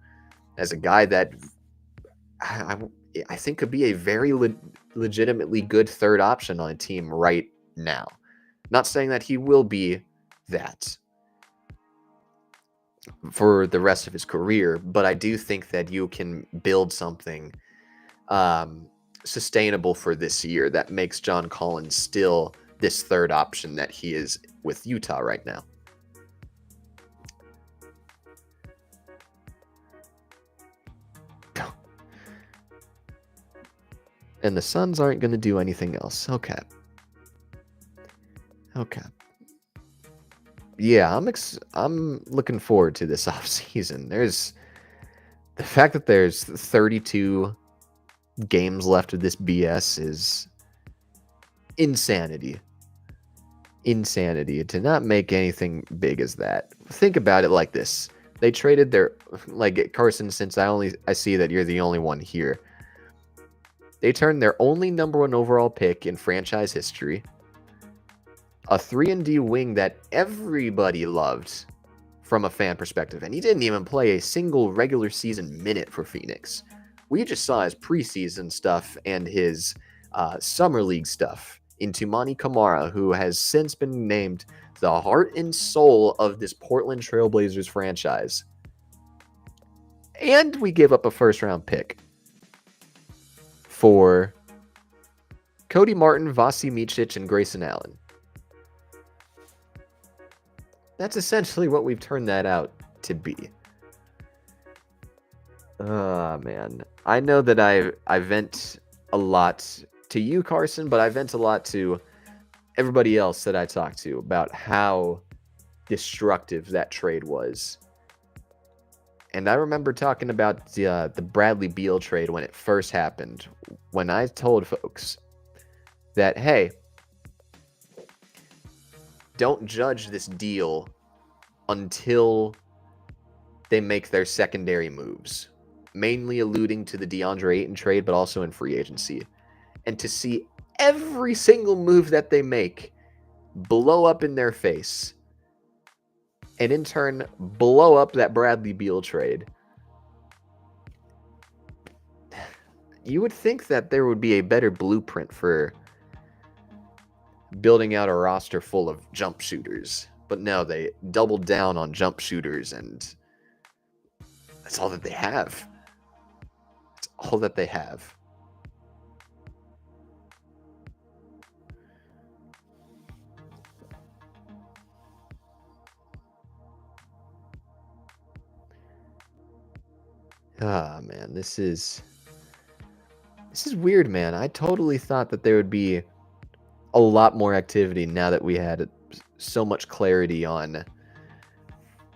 Speaker 1: as a guy that I, I think could be a very legitimately good third option on a team right now. Not saying that he will be that for the rest of his career, but I do think that you can build something sustainable for this year that makes John Collins still this third option that he is with Utah right now. And the Suns aren't going to do anything else. Okay. Yeah, I'm looking forward to this offseason. There's the fact that there's 32 games left of this BS is insanity. Insanity to not make anything big as that. Think about it like this. They traded their, like, Carson, since I see that you're the only one here. They turned their only number 1 overall pick in franchise history, a 3-and-D wing that everybody loved from a fan perspective, and he didn't even play a single regular season minute for Phoenix. We just saw his preseason stuff and his summer league stuff in Tumani Kamara, who has since been named the heart and soul of this Portland Trailblazers franchise. And we give up a first-round pick for Cody Martin, Vasi Micic, and Grayson Allen. That's essentially what we've turned that out to be. Man. I know that I vent a lot to you, Carson, but I vent a lot to everybody else that I talk to about how destructive that trade was. And I remember talking about the Bradley Beal trade when it first happened, when I told folks that, hey, don't judge this deal until they make their secondary moves, mainly alluding to the DeAndre Ayton trade, but also in free agency. And to see every single move that they make blow up in their face, and in turn blow up that Bradley Beal trade, you would think that there would be a better blueprint for building out a roster full of jump shooters. But no, they doubled down on jump shooters, and that's all that they have. That's all that they have. Ah, man, this is weird, man. I totally thought that there would be a lot more activity now that we had so much clarity on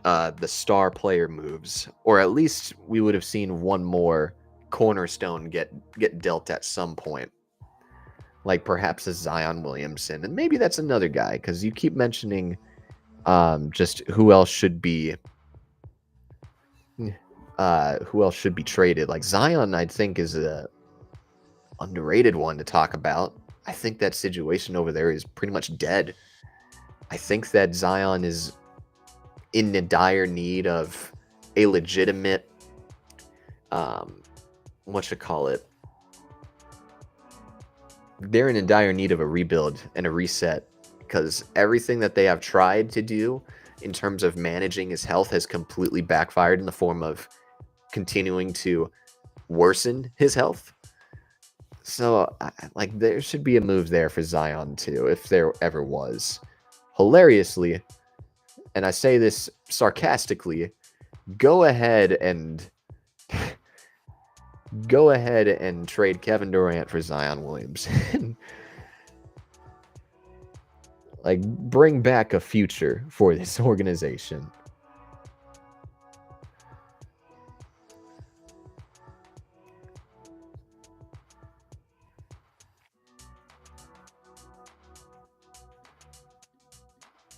Speaker 1: the star player moves, or at least we would have seen one more cornerstone get dealt at some point, like perhaps a Zion Williamson, and maybe that's another guy, because you keep mentioning just who else should be traded. Like Zion, I think, is a underrated one to talk about. I think that situation over there is pretty much dead. I think that Zion is in the dire need of a legitimate, they're in a dire need of a rebuild and a reset, because everything that they have tried to do in terms of managing his health has completely backfired in the form of continuing to worsen his health. So, there should be a move there for Zion, too, if there ever was. Hilariously, and I say this sarcastically, go ahead and trade Kevin Durant for Zion Williamson. Like, bring back a future for this organization.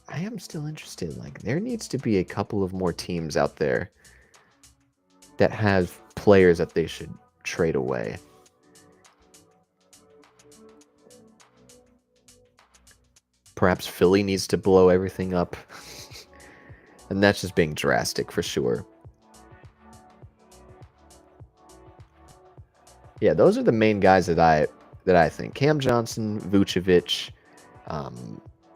Speaker 1: I am still interested. Like, there needs to be a couple of more teams out there that have players that they should trade away. Perhaps Philly needs to blow everything up. And that's just being drastic for sure. Yeah, those are the main guys that I think. Cam Johnson, Vucevic,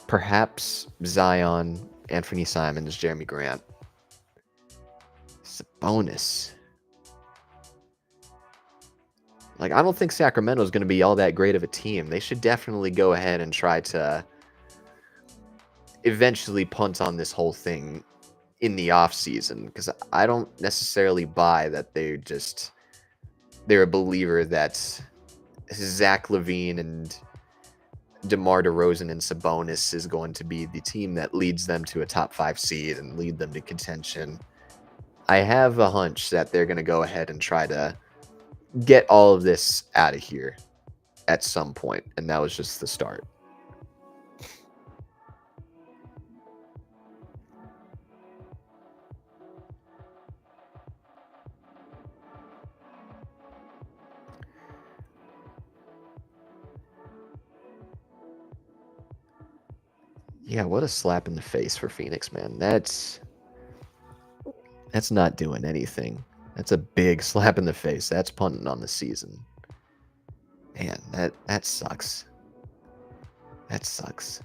Speaker 1: perhaps Zion, Anthony Simons, Jeremy Grant. Sabonis. Like, I don't think Sacramento is going to be all that great of a team. They should definitely go ahead and try to eventually punt on this whole thing in the offseason, because I don't necessarily buy that they're a believer that Zach LaVine and DeMar DeRozan and Sabonis is going to be the team that leads them to a top 5 seed and lead them to contention. I have a hunch that they're going to go ahead and try to get all of this out of here at some point, and that was just the start. Yeah, what a slap in the face for Phoenix, man. That's not doing anything. That's a big slap in the face. That's punting on the season. Man, that sucks. That sucks.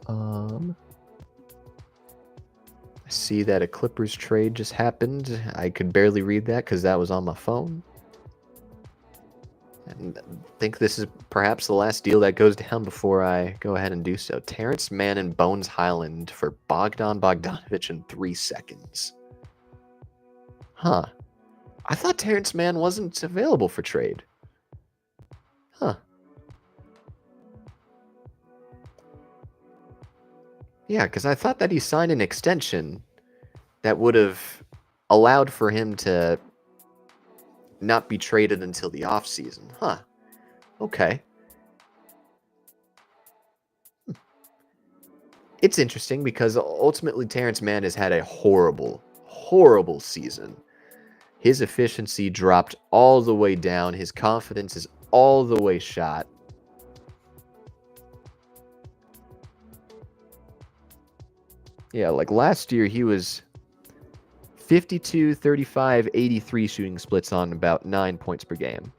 Speaker 1: I see that a Clippers trade just happened. I could barely read that because that was on my phone. And I think this is perhaps the last deal that goes down before I go ahead and do so. Terrence Mann and Bones Highland for Bogdan Bogdanovic in 3 seconds. Huh. I thought Terrence Mann wasn't available for trade. Huh. Yeah, because I thought that he signed an extension that would have allowed for him to not be traded until the offseason. Huh. Okay. It's interesting because ultimately Terrence Mann has had a horrible, horrible season. His efficiency dropped all the way down. His confidence is all the way shot. Yeah, like last year he was 52, 35, 83 shooting splits on about 9 points per game.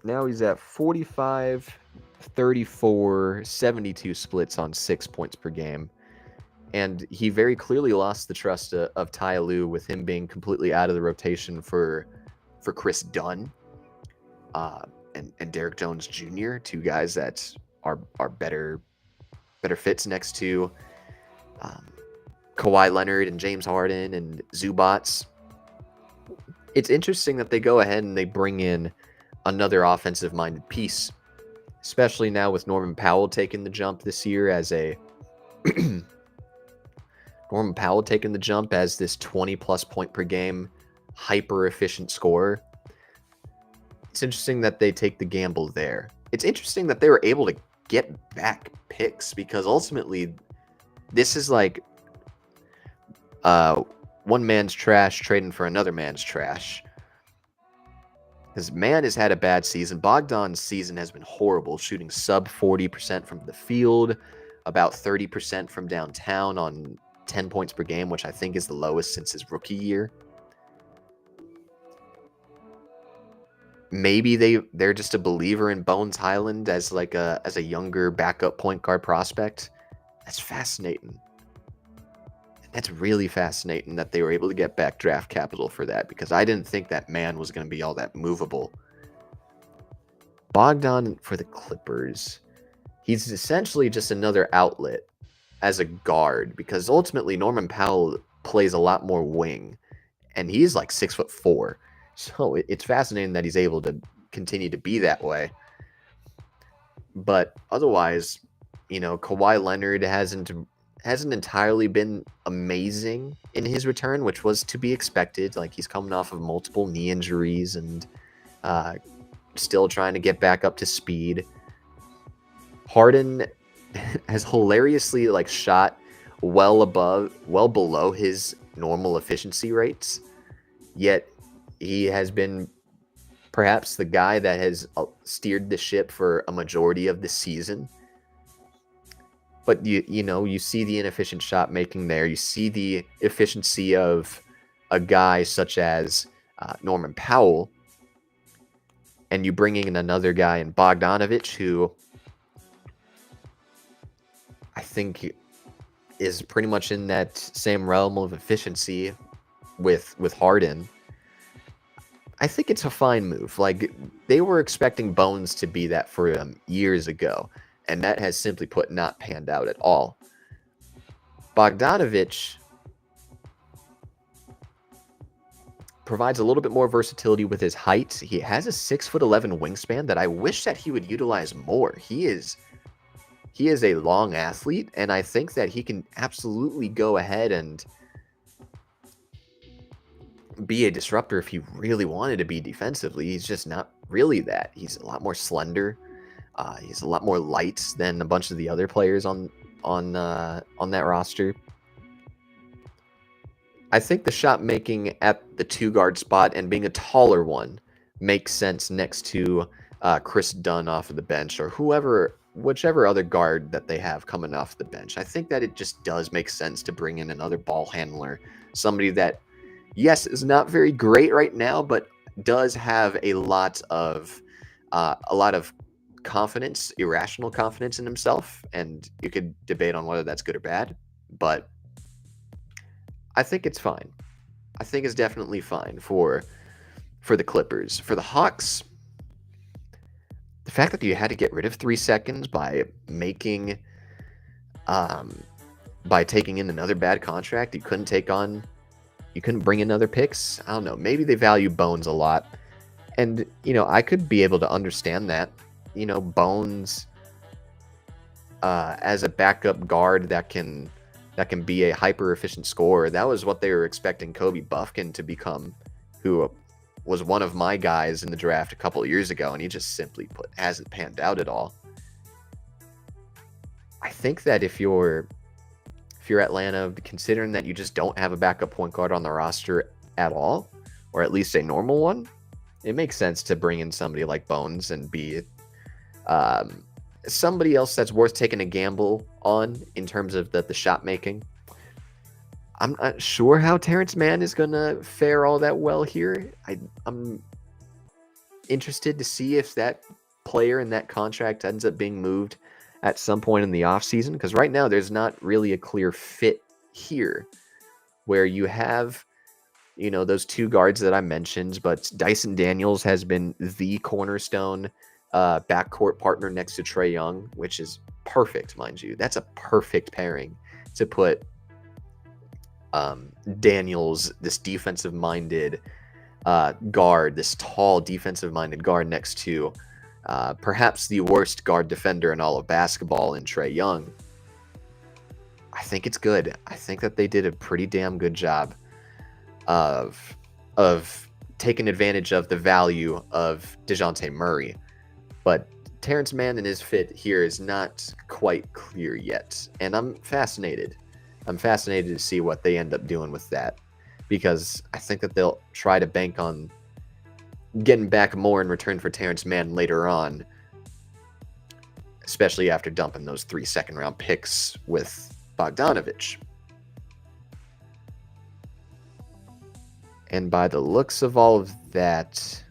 Speaker 1: Now he's at 45, 34, 72 splits on 6 points per game. And he very clearly lost the trust of Ty Lue with him being completely out of the rotation for Chris Dunn and Derek Jones Jr., 2 guys that are better fits next to Kawhi Leonard and James Harden and Zubats. It's interesting that they go ahead and they bring in another offensive-minded piece, especially now with Norman Powell taking the jump this year as a Norman Powell taking the jump as this 20-plus point per game hyper-efficient scorer. It's interesting that they take the gamble there. It's interesting that they were able to get back picks because ultimately this is like one man's trash trading for another man's trash. Because Mann has had a bad season. Bogdan's season has been horrible, shooting sub 40% from the field, about 30% from downtown on 10 points per game, which I think is the lowest since his rookie year. Maybe they're just a believer in Bones Highland as like as a younger backup point guard prospect. That's fascinating. That's really fascinating that they were able to get back draft capital for that because I didn't think that Mann was going to be all that movable. Bogdan for the Clippers. He's essentially just another outlet as a guard because ultimately Norman Powell plays a lot more wing. and he's like 6'4". So it's fascinating that he's able to continue to be that way. But otherwise, Kawhi Leonard hasn't entirely been amazing in his return, which was to be expected. Like, he's coming off of multiple knee injuries and still trying to get back up to speed. Harden has hilariously shot well below his normal efficiency rates, yet he has been perhaps the guy that has steered the ship for a majority of the season. But you see the inefficient shot making there. You see the efficiency of a guy such as Norman Powell, and you bring in another guy in Bogdanovich, who I think is pretty much in that same realm of efficiency with Harden. I think it's a fine move. Like, they were expecting Bones to be that for him years ago, and that has simply put not panned out at all. Bogdanovich provides a little bit more versatility with his height. He has a 6'11" wingspan that I wish that he would utilize more. He is a long athlete, and I think that he can absolutely go ahead and be a disruptor if he really wanted to be defensively. He's just not really that. He's a lot more slender. He's a lot more light than a bunch of the other players on that roster. I think the shot making at the 2-guard spot and being a taller one makes sense next to Chris Dunn off of the bench, or whichever other guard that they have coming off the bench. I think that it just does make sense to bring in another ball handler, somebody that, yes, is not very great right now, but does have a lot of confidence, irrational confidence in himself, and you could debate on whether that's good or bad, but I think it's fine. I think it's definitely fine for the Clippers. For the Hawks, the fact that you had to get rid of 3 seconds by taking in another bad contract, you couldn't bring in other picks. I don't know. Maybe they value Bones a lot. And, I could be able to understand that. Bones as a backup guard that can be a hyper efficient scorer. That was what they were expecting Kobe Bufkin to become, who was one of my guys in the draft a couple of years ago, and he just simply hasn't panned out at all. I think that if you're Atlanta, considering that you just don't have a backup point guard on the roster at all, or at least a normal one, it makes sense to bring in somebody like Bones and be somebody else that's worth taking a gamble on in terms of the shot making. I'm not sure how Terrence Mann is going to fare all that well here. I'm interested to see if that player and that contract ends up being moved at some point in the offseason, because right now there's not really a clear fit here where you have, those 2 guards that I mentioned, but Dyson Daniels has been the cornerstone backcourt partner next to Trae Young, which is perfect, mind you. That's a perfect pairing to put Daniels, this defensive-minded guard, this tall defensive-minded guard, next to perhaps the worst guard defender in all of basketball in Trae Young. I think it's good. I think that they did a pretty damn good job of taking advantage of the value of DeJounte Murray. But Terrence Mann and his fit here is not quite clear yet, and I'm fascinated. I'm fascinated to see what they end up doing with that, because I think that they'll try to bank on getting back more in return for Terrence Mann later on, especially after dumping those 3 second-round picks with Bogdanovich. And by the looks of all of that,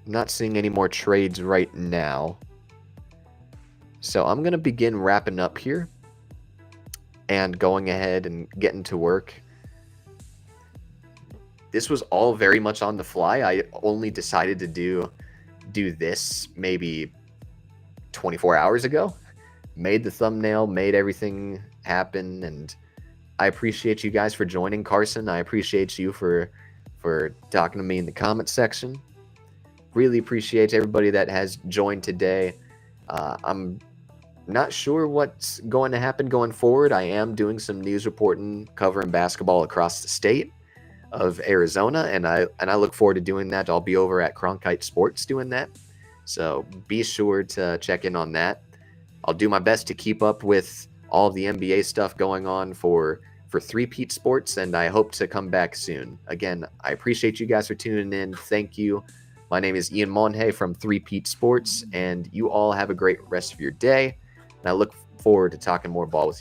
Speaker 1: I'm not seeing any more trades right now. So I'm going to begin wrapping up here and going ahead and getting to work. This was all very much on the fly. I only decided to do this maybe 24 hours ago. Made the thumbnail, made everything happen, and I appreciate you guys for joining. Carson, I appreciate you for talking to me in the comment section. Really appreciate everybody that has joined today. I'm not sure what's going to happen going forward. I am doing some news reporting covering basketball across the state of Arizona, and I look forward to doing that. I'll be over at Cronkite Sports doing that. So be sure to check in on that. I'll do my best to keep up with all of the NBA stuff going on for Three-Peat Sports, and I hope to come back soon. Again, I appreciate you guys for tuning in. Thank you. My name is Ian Monhay from Three-Peat Sports, and you all have a great rest of your day. And I look forward to talking more ball with you